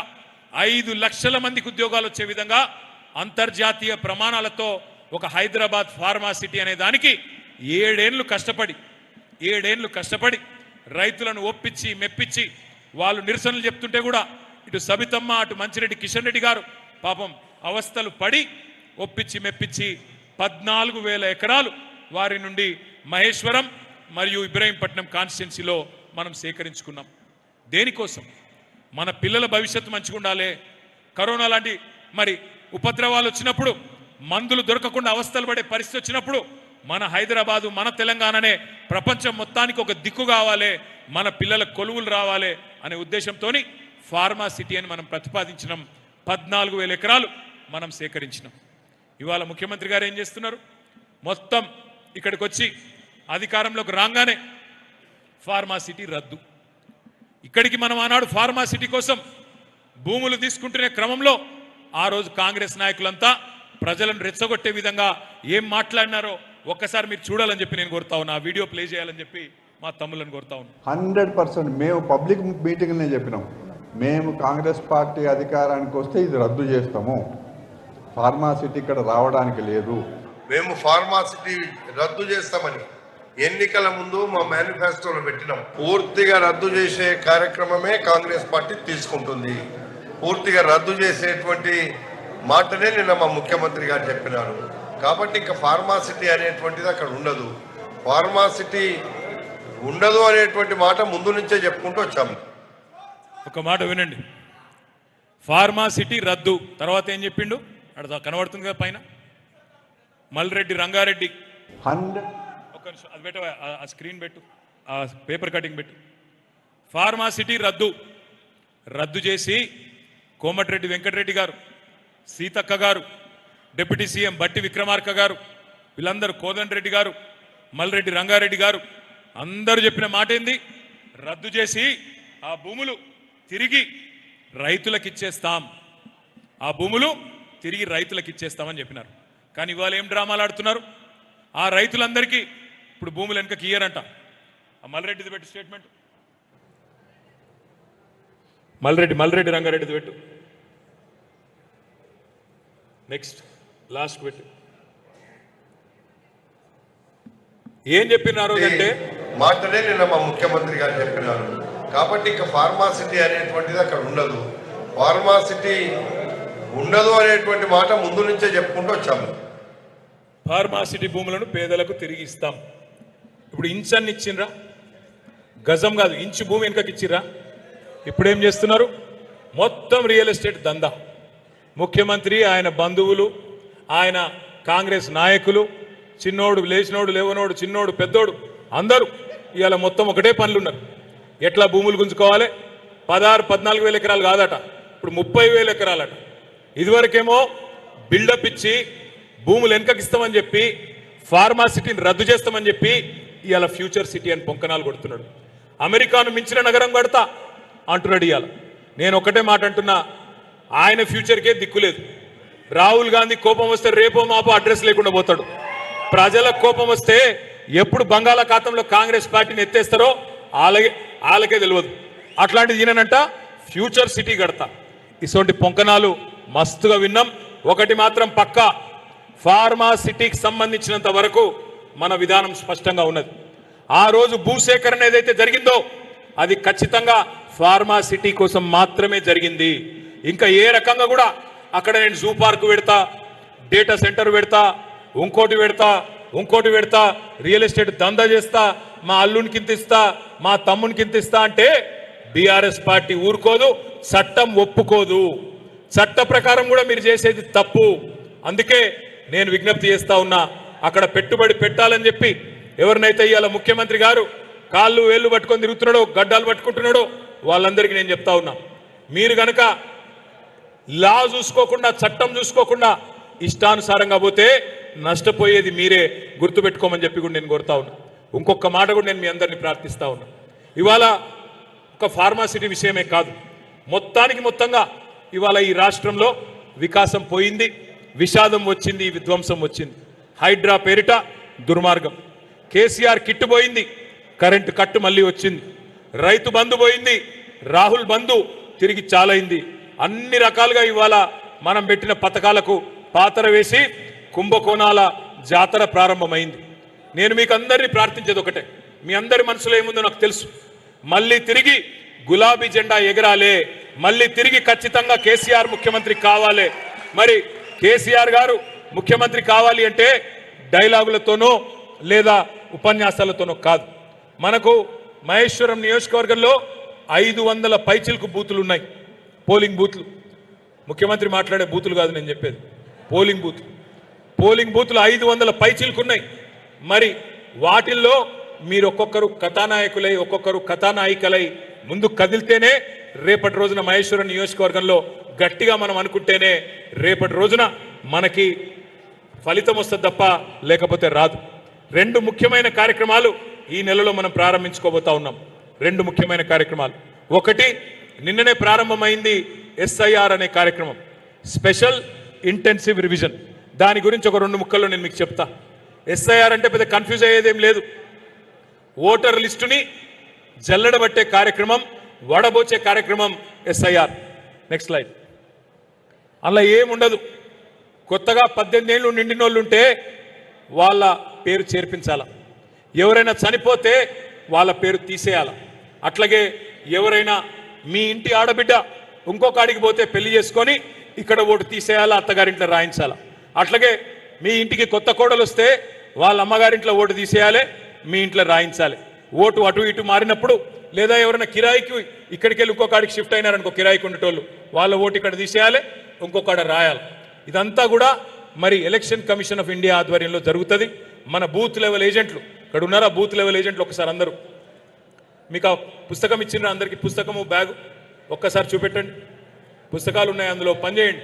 [SPEAKER 1] 5 లక్షల మందికి ఉద్యోగాలు వచ్చే విధంగా అంతర్జాతీయ ప్రమాణాలతో ఒక హైదరాబాద్ ఫార్మా సిటీ అనే దానికి 7 ఏళ్లు కష్టపడి రైతులను ఒప్పించి మెప్పించి, వాళ్ళు నిరసనలు చెప్తుంటే కూడా ఇటు సబితమ్మ, అటు మంచిరెడ్డి కిషన్ రెడ్డి గారు పాపం అవస్థలు పడి ఒప్పించి మెప్పించి 14,000 ఎకరాలు వారి నుండి మహేశ్వరం మరియు ఇబ్రహీంపట్నం కాన్స్టిట్యున్సీలో మనం సేకరించుకున్నాం. దేనికోసం, మన పిల్లల భవిష్యత్తు మంచిగా ఉండాలి. కరోనా లాంటి మరి ఉపద్రవాలు వచ్చినప్పుడు, మందులు దొరకకుండా అవస్థలు పడే పరిస్థితి వచ్చినప్పుడు, మన హైదరాబాదు, మన తెలంగాణనే ప్రపంచం మొత్తానికి ఒక దిక్కు కావాలి, మన పిల్లల కొలువులు రావాలి అనే ఉద్దేశంతో ఫార్మా సిటీ అని మనం ప్రతిపాదించినాం. 14,000 ఎకరాలు మనం సేకరించినాం. ఇవాళ ముఖ్యమంత్రి గారు ఏం చేస్తున్నారు, మొత్తం ఇక్కడికి వచ్చి అధికారంలోకి రాగానే ఫార్మా సిటీ రద్దు. ఇక్కడికి మనం ఆనాడు ఫార్మా సిటీ కోసం భూములు తీసుకుంటునే క్రమంలో ఆ రోజు కాంగ్రెస్ నాయకులంతా ప్రజలను రెచ్చగొట్టే విధంగా ఏం మాట్లాడినారో ఒక్కసారి మీరు చూడాలని చెప్పి నేను కోరుతా ఉన్నా. ఆ వీడియో ప్లే చేయాలని చెప్పి మా తమ్ముళ్ళని కోరుతా ఉన్నా.
[SPEAKER 2] 100% మేము పబ్లిక్ మీటింగ్నే చెప్పినాం, మేము కాంగ్రెస్ పార్టీ అధికారానికి వస్తే ఇది రద్దు చేస్తాము, ఫార్మా సిటీ ఇక్కడ రావడానికి లేదు.
[SPEAKER 3] మేము ఫార్మా సిటీ రద్దు చేస్తామని ఎన్నికల ముందు మా మేనిఫెస్టోలో పెట్టినాం. పూర్తిగా రద్దు చేసే కార్యక్రమమే కాంగ్రెస్ పార్టీ తీసుకుంటుంది. పూర్తిగా రద్దు చేసేటువంటి మాటనే నిన్న మా ముఖ్యమంత్రి గారు చెప్పినారు. కాబట్టి ఇంకా ఫార్మాసిటీ అనేటువంటిది అక్కడ ఉండదు. ఫార్మాసిటీ ఉండదు అనేటువంటి మాట ముందు నుంచే చెప్పుకుంటూ వచ్చాము.
[SPEAKER 1] ఒక మాట వినండి, ఫార్మాసిటీ రద్దు తర్వాత ఏం చెప్పిండు అక్కడ కనబడుతుంది కదా పైన, మల్రెడ్డి రంగారెడ్డి.
[SPEAKER 2] 100
[SPEAKER 1] ఒక నిమిషం అది పెట్టు, ఆ స్క్రీన్ పెట్టు, ఆ పేపర్ కటింగ్ పెట్టు. ఫార్మాసిటీ రద్దు చేసి కోమటిరెడ్డి వెంకటరెడ్డి గారు, సీతక్క గారు, డిప్యూటీ సీఎం బట్టి విక్రమార్క గారు, వీళ్ళందరూ కోదండరెడ్డి గారు, మల్రెడ్డి రంగారెడ్డి గారు అందరూ చెప్పిన మాట ఏంది? రద్దు చేసి ఆ భూములు తిరిగి రైతులకు ఇచ్చేస్తాం, ఆ భూములు తిరిగి రైతులకు ఇచ్చేస్తామని చెప్పినారు. కానీ ఇవాళ ఏం డ్రామాలు ఆడుతున్నారు? ఆ రైతులందరికీ ఇప్పుడు భూములు వెనకకి ఇయ్యరంట. ఆ మల్రెడ్డిది పెట్టు స్టేట్మెంట్, మల్రెడ్డి రంగారెడ్డిది పెట్టు, నెక్స్ట్ లాస్ట్ పెట్టు. ఏం చెప్పినారు అంటే
[SPEAKER 3] మాటనే నిన్న మా ముఖ్యమంత్రి గారు చెప్పినారు. కాబట్టి ఇంకా ఫార్మాసిటీ అనేటువంటిది అక్కడ ఉండదు. ఫార్మాసిటీ ఉండదు అనేటువంటి మాట ముందు నుంచే చెప్పుకుంటూ వచ్చాము.
[SPEAKER 1] ఫార్మాసిటీ భూములను పేదలకు తిరిగి ఇస్తాం. ఇప్పుడు ఇంచన్ని ఇచ్చిండ్రా, గజం కాదు ఇంచు భూమి వెనుకకి ఇచ్చిర్రా. ఇప్పుడు ఏం చేస్తున్నారు? మొత్తం రియల్ ఎస్టేట్ దందా. ముఖ్యమంత్రి, ఆయన బంధువులు, ఆయన కాంగ్రెస్ నాయకులు, చిన్నోడు లేచినోడు లేవనోడు, చిన్నోడు పెద్దోడు అందరూ ఇవాళ మొత్తం ఒకటే పనులు ఉన్నారు. ఎట్లా భూములు గుంజుకోవాలి? 16-14 వేల ఎకరాలు కాదట, ఇప్పుడు 30,000 ఎకరాలట. ఇదివరకేమో బిల్డప్ ఇచ్చి భూములు వెనకకి ఇస్తామని చెప్పి ఫార్మాసిటీని రద్దు చేస్తామని చెప్పి ఇవాళ ఫ్యూచర్ సిటీ అని పొంకనాలు కొడుతున్నాడు. అమెరికాను మించిన నగరం కడతా అంటున్నాడు. ఇవాళ నేను ఒకటే మాట అంటున్నా, ఆయన ఫ్యూచర్కే దిక్కులేదు. రాహుల్ గాంధీ కోపం వస్తే రేపో మాపో అడ్రస్ లేకుండా పోతాడు. ప్రజలకు కోపం వస్తే ఎప్పుడు బంగాళాఖాతంలో కాంగ్రెస్ పార్టీని ఎత్తేస్తారో వాళ్ళకే తెలియదు. అట్లాంటిది ఈయనంట ఫ్యూచర్ సిటీ కడతా. ఇటువంటి పొంకనాలు మస్తుగా విన్నాం. ఒకటి మాత్రం పక్కా, ఫార్మా సిటీకి సంబంధించినంత వరకు మన విధానం స్పష్టంగా ఉన్నది. ఆ రోజు భూసేకరణ ఏదైతే జరిగిందో అది ఖచ్చితంగా ఫార్మా సిటీ కోసం మాత్రమే జరిగింది. ఇంకా ఏ రకంగా కూడా అక్కడ నేను జూ పార్క్ పెడతా, డేటా సెంటర్ పెడతా, ఇంకోటి పెడతా, రియల్ ఎస్టేట్ దందా చేస్తా, మా అల్లునికి ఇంత ఇస్తా, మా తమ్మునికి ఇంత ఇస్తా అంటే బీఆర్ఎస్ పార్టీ ఊరుకోదు, చట్టం ఒప్పుకోదు. చట్ట ప్రకారం కూడా మీరు చేసేది తప్పు. అందుకే నేను విజ్ఞప్తి చేస్తా ఉన్నా, అక్కడ పెట్టుబడి పెట్టాలని చెప్పి ఎవరినైతే ఇవాళ ముఖ్యమంత్రి గారు కాళ్ళు వేళ్ళు పట్టుకొని తిరుగుతున్నాడో, గడ్డాలు పట్టుకుంటున్నాడో వాళ్ళందరికీ నేను చెప్తా ఉన్నా, మీరు గనక లా చూసుకోకుండా, చట్టం చూసుకోకుండా ఇష్టానుసారంగా పోతే నష్టపోయేది మీరే, గుర్తుపెట్టుకోమని చెప్పి కూడా నేను కోరుతా ఉన్నా. ఇంకొక మాట కూడా నేను మీ అందరినీ ప్రార్థిస్తా ఉన్నా. ఇవాళ ఒక ఫార్మాసిటీ విషయమే కాదు, మొత్తంగా ఇవాళ ఈ రాష్ట్రంలో వికాసం పోయింది, విషాదం వచ్చింది, విధ్వంసం వచ్చింది. హైడ్రా పేరిట దుర్మార్గం, కేసీఆర్ కిట్టు పోయింది, కరెంటు కట్టు మళ్ళీ వచ్చింది, రైతు బంధు పోయింది, రాహుల్ బంధు తిరిగి చాలైంది. అన్ని రకాలుగా ఇవాళ మనం పెట్టిన పథకాలకు పాతర వేసి కుంభకోణాల జాతర ప్రారంభమైంది. నేను మీకు అందరినీ ప్రార్థించేది ఒకటే, మీ అందరి మనసులో ఏముందో నాకు తెలుసు. మళ్ళీ తిరిగి గులాబీ జెండా ఎగరాలే, మళ్ళీ తిరిగి ఖచ్చితంగా కేసీఆర్ ముఖ్యమంత్రి కావాలి. మరి కేసీఆర్ గారు ముఖ్యమంత్రి కావాలి అంటే డైలాగులతోనో లేదా ఉపన్యాసాలతోనో కాదు. మనకు మహేశ్వరం నియోజకవర్గంలో 500 పైచిలకు బూతులు ఉన్నాయి, పోలింగ్ బూత్లు. ముఖ్యమంత్రి మాట్లాడే బూతులు కాదు నేను చెప్పేది, పోలింగ్ బూతులు 500 పైచిలకు ఉన్నాయి. మరి వాటిల్లో మీరు ఒక్కొక్కరు కథానాయకులై, ఒక్కొక్కరు కథానాయికలై ముందు కదిలితేనే రేపటి రోజున మహేశ్వరం నియోజకవర్గంలో గట్టిగా మనం అనుకుంటేనే రేపటి రోజున మనకి ఫలితం వస్తుంది తప్ప లేకపోతే రాదు. 2 ముఖ్యమైన కార్యక్రమాలు ఈ నెలలో మనం ప్రారంభించుకోబోతా ఉన్నాం. 2 ముఖ్యమైన కార్యక్రమాలు. ఒకటి నిన్ననే ప్రారంభమైంది SIR అనే కార్యక్రమం, స్పెషల్ ఇంటెన్సివ్ రివిజన్. దాని గురించి ఒక 2 ముక్కల్లో నేను మీకు చెప్తా. SIR అంటే పెద్ద కన్ఫ్యూజ్ అయ్యేదేం లేదు. ఓటర్ లిస్టుని జల్లెడబట్టే కార్యక్రమం, వడబోచే కార్యక్రమం SIR. Next slide. అలా ఏముండదు. కొత్తగా 18 ఏళ్ళు నిండినోళ్ళు ఉంటే వాళ్ళ పేరు చేర్పించాల, ఎవరైనా చనిపోతే వాళ్ళ పేరు తీసేయాల. అట్లాగే ఎవరైనా మీ ఇంటి ఆడబిడ్డ ఇంకొక ఆడికి పోతే పెళ్లి చేసుకొని ఇక్కడ ఓటు తీసేయాలా, అత్తగారింట్లో రాయించాలా. అట్లాగే మీ ఇంటికి కొత్త కోడలు వస్తే వాళ్ళ అమ్మగారింట్లో ఓటు తీసేయాలి, మీ ఇంట్లో రాయించాలి. ఓటు అటు ఇటు మారినప్పుడు లేదా ఎవరైనా కిరాయికి ఇక్కడికి వెళ్ళి ఇంకొకడికి షిఫ్ట్ అయినారనుకో, కిరాయికి ఉండేటోళ్ళు వాళ్ళ ఓటు ఇక్కడ తీసేయాలి, ఇంకొకడ రాయాలి. ఇదంతా కూడా మరి ఎలక్షన్ కమిషన్ ఆఫ్ ఇండియా ఆధ్వర్యంలో జరుగుతుంది. మన బూత్ లెవెల్ ఏజెంట్లు ఇక్కడ ఉన్నారా, బూత్ లెవెల్ ఏజెంట్లు ఒకసారి అందరూ మీకు ఆ పుస్తకం ఇచ్చిన అందరికీ పుస్తకము బ్యాగ్ ఒక్కసారి చూపెట్టండి. పుస్తకాలు ఉన్నాయి అందులో పనిచేయండి.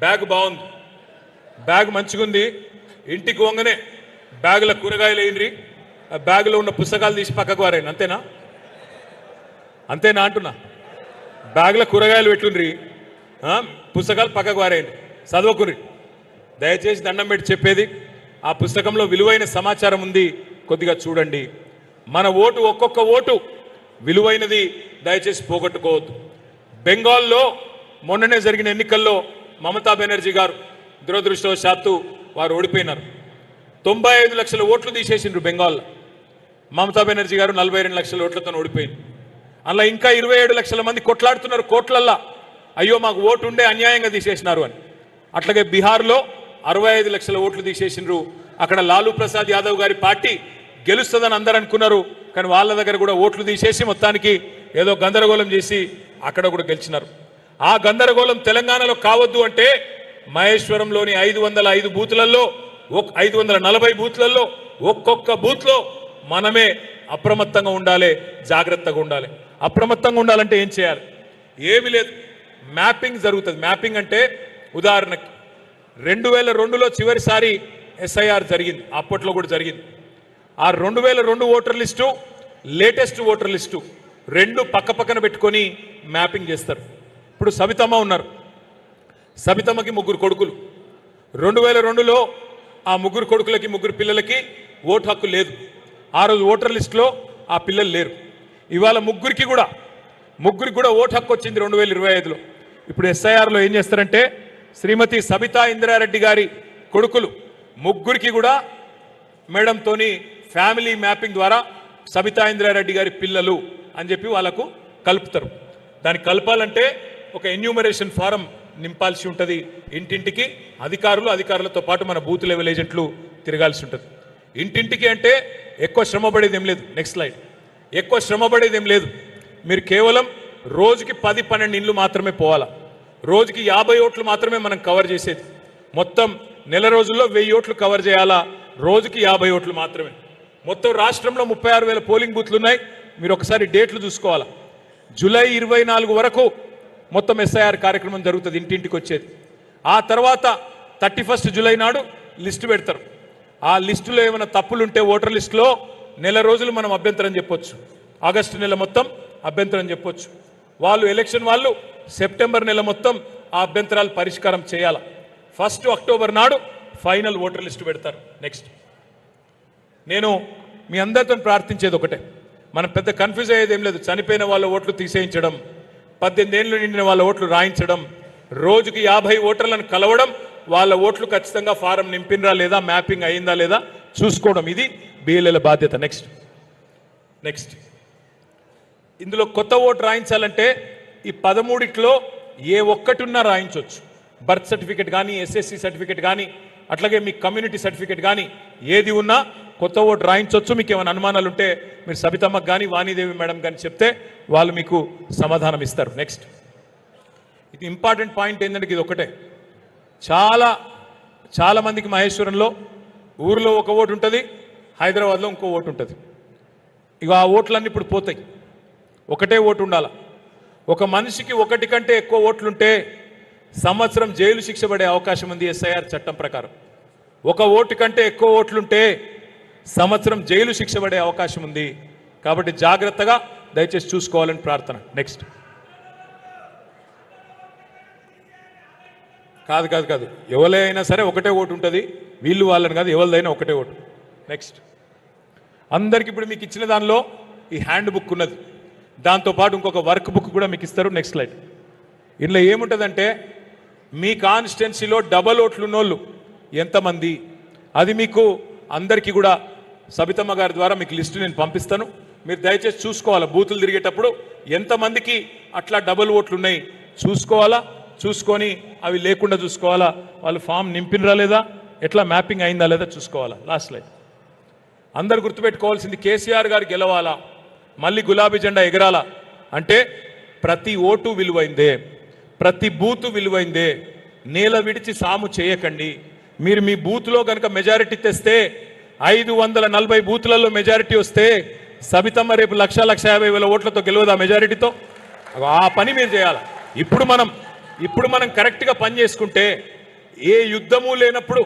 [SPEAKER 1] బ్యాగ్ బాగుంది, బ్యాగ్ మంచిగుంది. ఇంటికి వంగనే బ్యాగుల కూరగాయలు వేయండి, ఆ బ్యాగులో ఉన్న పుస్తకాలు తీసి పక్కకు వారేయండి. అంతేనా? అంతేనా అంటున్నా. బ్యాగుల కూరగాయలు పెట్టుండ్రి, పుస్తకాలు పక్కకు వారేయండి, చదువుకుని. దయచేసి దండం పెట్టి చెప్పేది, ఆ పుస్తకంలో విలువైన సమాచారం ఉంది, కొద్దిగా చూడండి. మన ఓటు, ఒక్కొక్క ఓటు విలువైనది, దయచేసి పోగొట్టుకోవద్దు. బెంగాల్లో మొన్ననే జరిగిన ఎన్నికల్లో మమతా బెనర్జీ గారు దురదృష్టవశాత్తు వారు ఓడిపోయినారు. 95 లక్షల ఓట్లు తీసేసిండ్రు బెంగాల్లో. మమతా బెనర్జీ గారు 42 లక్షల ఓట్లతో ఓడిపోయింది. అలా ఇంకా 27 లక్షల మంది కొట్లాడుతున్నారు కోట్లల్లా, అయ్యో మాకు ఓటు ఉండే అన్యాయంగా తీసేసినారు అని. అట్లాగే బీహార్లో 65 లక్షల ఓట్లు తీసేసిండ్రు. అక్కడ లాలూ ప్రసాద్ యాదవ్ గారి పార్టీ గెలుస్తుందని అందరూ అనుకున్నారు, కానీ వాళ్ళ దగ్గర కూడా ఓట్లు తీసేసి మొత్తానికి ఏదో గందరగోళం చేసి అక్కడ కూడా గెలిచినారు. ఆ గందరగోళం తెలంగాణలో కావద్దు అంటే మహేశ్వరంలోని 505 బూతులలో 540 బూత్లలో ఒక్కొక్క బూత్లో మనమే అప్రమత్తంగా ఉండాలి, జాగ్రత్తగా ఉండాలి. అప్రమత్తంగా ఉండాలంటే ఏం చేయాలి? ఏమీ లేదు, మ్యాపింగ్ జరుగుతుంది. మ్యాపింగ్ అంటే ఉదాహరణకి 2002లో చివరిసారి ఎస్ఐఆర్ జరిగింది, అప్పట్లో కూడా జరిగింది. ఆ 2002 voter list, latest voter list రెండు పక్క పక్కన పెట్టుకొని మ్యాపింగ్ చేస్తారు. ఇప్పుడు సబితమ్మ ఉన్నారు, సబితమ్మకి 3 కొడుకులు. 2002లో ఆ 3 కొడుకులకి 3 పిల్లలకి ఓటు హక్కు లేదు. ఆ రోజు ఓటర్ లిస్టులో ఆ పిల్లలు లేరు. ఇవాళ ముగ్గురికి కూడా ఓటు హక్కు వచ్చింది 2025లో. ఇప్పుడు ఎస్ఐఆర్లో ఏం చేస్తారంటే శ్రీమతి సబితా ఇంద్రారెడ్డి గారి కొడుకులు 3కి కూడా మేడంతోని ఫ్యామిలీ మ్యాపింగ్ ద్వారా సబితా ఇంద్రారెడ్డి గారి పిల్లలు అని చెప్పి వాళ్ళకు కలుపుతారు. దాన్ని కలపాలంటే ఒక ఎన్యూమరేషన్ ఫారం నింపాల్సి ఉంటుంది. ఇంటింటికి అధికారులతో పాటు మన బూత్ లెవెల్ ఏజెంట్లు తిరగాల్సి ఉంటుంది. ఇంటింటికి అంటే ఎక్కువ శ్రమ పడేది ఏం లేదు. Next slide. ఎక్కువ శ్రమ పడేది ఏం లేదు. మీరు కేవలం రోజుకి 10-12 ఇండ్లు మాత్రమే పోవాలా. రోజుకి 50 ఓట్లు మాత్రమే మనం కవర్ చేసేది. మొత్తం నెల రోజుల్లో 1000 ఓట్లు కవర్ చేయాలా, రోజుకి 50 ఓట్లు మాత్రమే. మొత్తం రాష్ట్రంలో 36,000 పోలింగ్ బూత్లు ఉన్నాయి. మీరు ఒకసారి డేట్లు చూసుకోవాలా. జూలై 24 వరకు మొత్తం ఎస్ఐఆర్ కార్యక్రమం జరుగుతుంది, ఇంటింటికి వచ్చేది. ఆ తర్వాత 31 జూలై నాడు లిస్టు పెడతారు. ఆ లిస్టులో ఏమైనా తప్పులుంటే ఓటర్ లిస్టులో నెల రోజులు మనం అభ్యంతరం చెప్పొచ్చు. ఆగస్టు నెల మొత్తం అభ్యంతరం చెప్పొచ్చు. ఎలక్షన్ వాళ్ళు సెప్టెంబర్ నెల మొత్తం ఆ అభ్యంతరాలు పరిష్కారం చేయాలి. 1 అక్టోబర్ నాడు ఫైనల్ ఓటర్ లిస్టు పెడతారు. నెక్స్ట్, నేను మీ అందరితో ప్రార్థించేది ఒకటే, మనం పెద్ద కన్ఫ్యూజ్ అయ్యేది ఏం లేదు. చనిపోయిన వాళ్ళ ఓట్లు తీసేయించడం, 18 ఏళ్ళు నిండిన వాళ్ళ ఓట్లు రాయించడం, రోజుకి 50 ఓటర్లను కలవడం, వాళ్ళ ఓట్లు ఖచ్చితంగా ఫారం నింపినరా లేదా, మ్యాపింగ్ అయిందా లేదా చూసుకోవడం, ఇది బిఎల్ఏల బాధ్యత. నెక్స్ట్ ఇందులో కొత్త ఓటు రాయించాలంటే ఈ 13లో ఏ ఒక్కటి ఉన్నా రాయించవచ్చు. బర్త్ సర్టిఫికెట్ కానీ, ఎస్ఎస్సి సర్టిఫికెట్ కానీ, అట్లాగే మీ కమ్యూనిటీ సర్టిఫికెట్ కానీ ఏది ఉన్నా కొత్త ఓటు రాయించవచ్చు. మీకు ఏమైనా అనుమానాలు ఉంటే మీరు సబితమ్మకు కానీ వాణీదేవి మేడం కానీ చెప్తే వాళ్ళు మీకు సమాధానం ఇస్తారు. నెక్స్ట్, ఇది ఇంపార్టెంట్ పాయింట్ ఏంటంటే ఇది ఒకటే. చాలా మందికి మహేశ్వరంలో ఊరిలో ఒక ఓటు ఉంటుంది, హైదరాబాద్లో ఇంకో ఓటు ఉంటుంది. ఇక ఆ ఓట్లన్నీ ఇప్పుడు పోతాయి. ఒకటే ఓటు ఉండాలి. ఒక మనిషికి 1 కంటే ఎక్కువ ఓట్లుంటే సంవత్సరం జైలు శిక్ష పడే అవకాశం ఉంది ఎస్ఐఆర్ చట్టం ప్రకారం. 1 ఓటు కంటే ఎక్కువ ఓట్లుంటే సంవత్సరం జైలు శిక్ష పడే అవకాశం ఉంది. కాబట్టి జాగ్రత్తగా దయచేసి చూసుకోవాలని ప్రార్థన. నెక్స్ట్, కాదు ఎవరైనా సరే ఒకటే ఓటు ఉంటుంది, వీళ్ళు వాళ్ళని కాదు, ఎవరిదైనా ఒకటే ఓటు. నెక్స్ట్, అందరికి ఇప్పుడు మీకు ఇచ్చిన దానిలో ఈ హ్యాండ్ బుక్ ఉన్నది, దాంతోపాటు ఇంకొక వర్క్ బుక్ కూడా మీకు ఇస్తారు. Next slide. ఇందులో ఏముంటుందంటే మీ కాన్స్టిట్యున్సీలో డబల్ ఓట్లు ఉన్నోళ్ళు ఎంతమంది, అది మీకు అందరికీ కూడా సబితమ్మ గారి ద్వారా మీకు లిస్టు నేను పంపిస్తాను. మీరు దయచేసి చూసుకోవాలా, బూతులు తిరిగేటప్పుడు ఎంతమందికి అట్లా డబల్ ఓట్లు ఉన్నాయి చూసుకోవాలా. చూసుకొని అవి లేకుండా చూసుకోవాలా, వాళ్ళు ఫామ్ నింపినరా లేదా, ఎట్లా మ్యాపింగ్ అయిందా లేదా చూసుకోవాలా. లాస్ట్ లైన్ అందరు గుర్తుపెట్టుకోవాల్సింది, కేసీఆర్ గారు గెలవాలా, మళ్ళీ గులాబీ జెండా ఎగరాలా అంటే ప్రతి ఓటు విలువైందే, ప్రతి బూతు విలువైందే. నేల విడిచి సాము చేయకండి. మీరు మీ బూత్లో కనుక మెజారిటీ తెస్తే 540 బూతులలో మెజారిటీ వస్తే సబితమ్మ రేపు 1,50,000 ఓట్లతో గెలవదా మెజారిటీతో? ఆ పని మీరు చేయాలి. ఇప్పుడు మనం కరెక్ట్గా పని చేసుకుంటే ఏ యుద్ధము లేనప్పుడు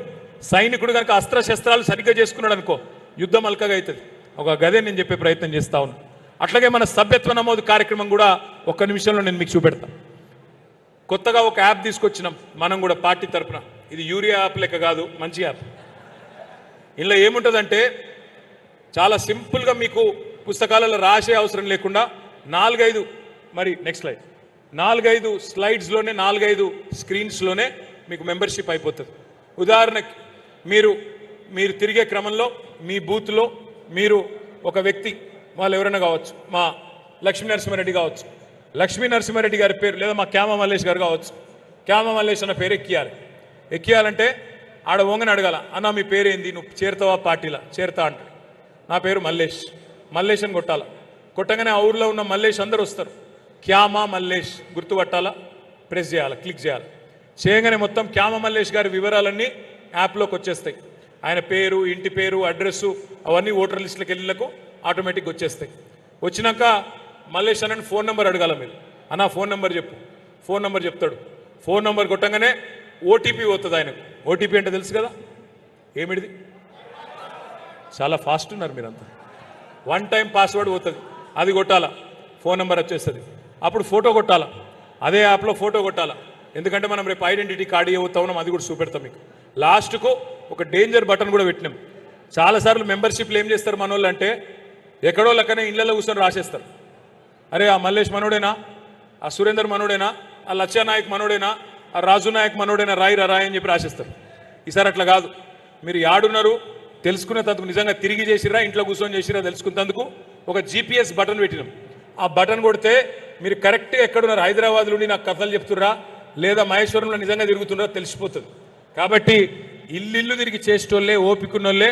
[SPEAKER 1] సైనికుడు కనుక అస్త్రశస్త్రాలు సరిగ్గా చేసుకున్నాడు అనుకో, యుద్ధం అల్కగా అవుతుంది. ఒక గదే నేను చెప్పే ప్రయత్నం చేస్తా ఉన్నాను. అట్లాగే మన సభ్యత్వ నమోదు కార్యక్రమం కూడా ఒక్క నిమిషంలో నేను మీకు చూపెడతాను. కొత్తగా ఒక యాప్ తీసుకొచ్చినాం మనం కూడా పార్టీ తరఫున. ఇది యూరియా యాప్ లెక్క కాదు, మంచి యాప్. ఇందులో ఏముంటుందంటే చాలా సింపుల్గా మీకు పుస్తకాలలో రాసే అవసరం లేకుండా 4-5 మరి నెక్స్ట్ స్లైడ్ 4-5 స్లైడ్స్లోనే 4-5 స్క్రీన్స్లోనే మీకు మెంబర్షిప్ అయిపోతుంది. ఉదాహరణకి మీరు తిరిగే క్రమంలో మీ బూత్లో మీరు ఒక వ్యక్తి, వాళ్ళు ఎవరైనా కావచ్చు, మా లక్ష్మీ నరసింహారెడ్డి కావచ్చు, లక్ష్మీ నరసింహారెడ్డి గారి పేరు, లేదా మా క్యామ మల్లేష్ గారు కావచ్చు, క్యామ మల్లేష్ అన్న పేరు ఎక్కియాలంటే ఆడ ఓంగని అడగాల, అన్న మీ పేరేంది, నువ్వు చేరుతావా పార్టీలా? చేరుతా అంటే నా పేరు మల్లేష్ అని కొట్టాలా. కొట్టగానే ఆ ఊర్లో ఉన్న మల్లేష్ అందరూ వస్తారు. క్యామా మల్లేష్ గుర్తుపట్టాలా, ప్రెస్ చేయాలి, క్లిక్ చేయాలి. చేయగానే మొత్తం క్యామ మల్లేష్ గారి వివరాలన్నీ యాప్లోకి వచ్చేస్తాయి. ఆయన పేరు, ఇంటి పేరు, అడ్రస్సు అవన్నీ ఓటర్ లిస్టులకు వెళ్ళినకు ఆటోమేటిక్గా వచ్చేస్తాయి. వచ్చినాక మల్లేష్ అన్న ఫోన్ నెంబర్ అడగాల మీరు. అన్న ఫోన్ నెంబర్ చెప్పు. ఫోన్ నెంబర్ చెప్తాడు. ఫోన్ నెంబర్ కొట్టగానే ఓటీపీ పోతుంది ఆయనకు. ఓటీపీ అంటే తెలుసు కదా, ఏమిటిది? చాలా ఫాస్ట్ ఉన్నారు మీరంతా. 1 టైం పాస్వర్డ్ పోతుంది, అది కొట్టాలా, ఫోన్ నెంబర్ వచ్చేస్తుంది. అప్పుడు ఫోటో కొట్టాలా, అదే యాప్లో ఫోటో కొట్టాలా. ఎందుకంటే మనం రేపు ఐడెంటిటీ కార్డు ఇవ్వతా ఉన్నాం, అది కూడా చూపెడతాం మీకు. లాస్ట్కు ఒక డేంజర్ బటన్ కూడా పెట్టినాం. చాలాసార్లు మెంబర్షిప్లు ఏం చేస్తారు మన వాళ్ళు అంటే, ఎక్కడో లెక్కనే ఇళ్లలో కూర్చొని రాసేస్తారు. అరే ఆ మల్లేష్ మనోడేనా, ఆ సురేందర్ మనోడేనా, ఆ లచ్చా నాయక్ మనోడేనా, ఆ రాజు నాయక్ మనోడేనా, రాయి అని చెప్పి రాసేస్తారు. ఈసారి అట్లా కాదు. మీరు యాడున్నారు తెలుసుకునేందుకు, నిజంగా తిరిగి చేసిరా ఇంట్లో కూర్చొని చేసిరా తెలుసుకునేందుకు ఒక GPS బటన్ పెట్టినాం. ఆ బటన్ కొడితే మీరు కరెక్ట్గా ఎక్కడున్నారు, హైదరాబాద్లో ఉండి నాకు కథలు చెప్తుర్రా లేదా మహేశ్వరంలో నిజంగా తిరుగుతున్నారో తెలిసిపోతుంది. కాబట్టి ఇల్లు తిరిగి చేసేటోళ్ళే, ఓపికన్నోళ్ళే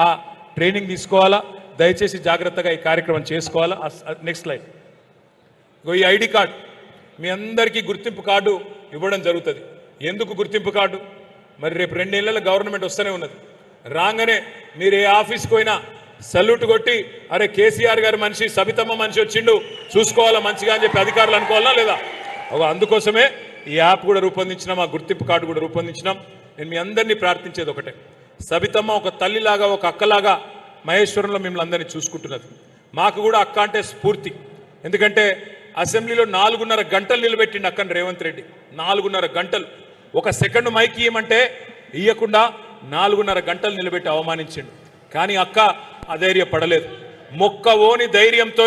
[SPEAKER 1] ఆ ట్రైనింగ్ తీసుకోవాలా. దయచేసి జాగ్రత్తగా ఈ కార్యక్రమం చేసుకోవాలా. Next slide. ఈ ఐడి కార్డు మీ అందరికీ గుర్తింపు కార్డు ఇవ్వడం జరుగుతుంది. ఎందుకు గుర్తింపు కార్డు? మరి రేపు 2 ఏళ్ళ గవర్నమెంట్ వస్తూనే ఉన్నది. రాగానే మీరు ఏ ఆఫీస్కి పోయినా సల్యూట్ కొట్టి, అరే కేసీఆర్ గారి మనిషి, సబితమ్మ మనిషి వచ్చిండు చూసుకోవాలా మంచిగా అని చెప్పి అధికారులు అనుకోవాలా లేదా? అందుకోసమే ఈ యాప్ కూడా రూపొందించినాం, ఆ గుర్తింపు కార్డు కూడా రూపొందించినాం. నేను మీ అందరినీ ప్రార్థించేది ఒకటే, సబితమ్మ ఒక తల్లిలాగా, ఒక అక్కలాగా మహేశ్వరంలో మిమ్మల్ని అందరినీ చూసుకుంటున్నది. మాకు కూడా అక్క అంటే స్ఫూర్తి. ఎందుకంటే అసెంబ్లీలో 4.5 గంటలు నిలబెట్టిండు అక్కని రేవంత్ రెడ్డి. 4.5 గంటలు. 1 సెకండ్ మైక్ ఇవ్వమంటే ఇవ్వకుండా 4.5 గంటలు నిలబెట్టి అవమానించిండు. కానీ అక్క అధైర్యపడలేదు. మొక్కవోని ధైర్యంతో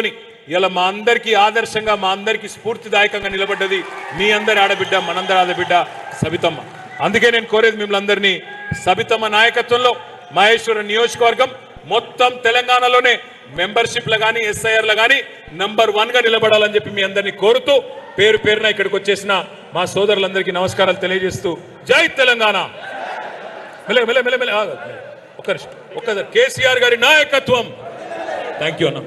[SPEAKER 1] ఇలా మా అందరికీ ఆదర్శంగా, మా అందరికీ స్ఫూర్తిదాయకంగా నిలబడ్డది మీ అందరి ఆడబిడ్డ, మనందరి ఆడబిడ్డ సబితమ్మ. అందుకే నేను కోరేది మిమ్మల్ని అందరినీ, సబితమ్మ నాయకత్వంలో మహేశ్వరం నియోజకవర్గం మొత్తం తెలంగాణలోనే మెంబర్షిప్లు కానీ SIRలు కానీ నంబర్ 1గా నిలబడాలని చెప్పి మీ అందరినీ కోరుతూ, పేరు పేరున ఇక్కడికి వచ్చేసిన మా సోదరులందరికీ నమస్కారాలు తెలియజేస్తూ, జై తెలంగాణ. ఒక్క కేసీఆర్ గారి నాయకత్వం. థ్యాంక్ యూ అన్న.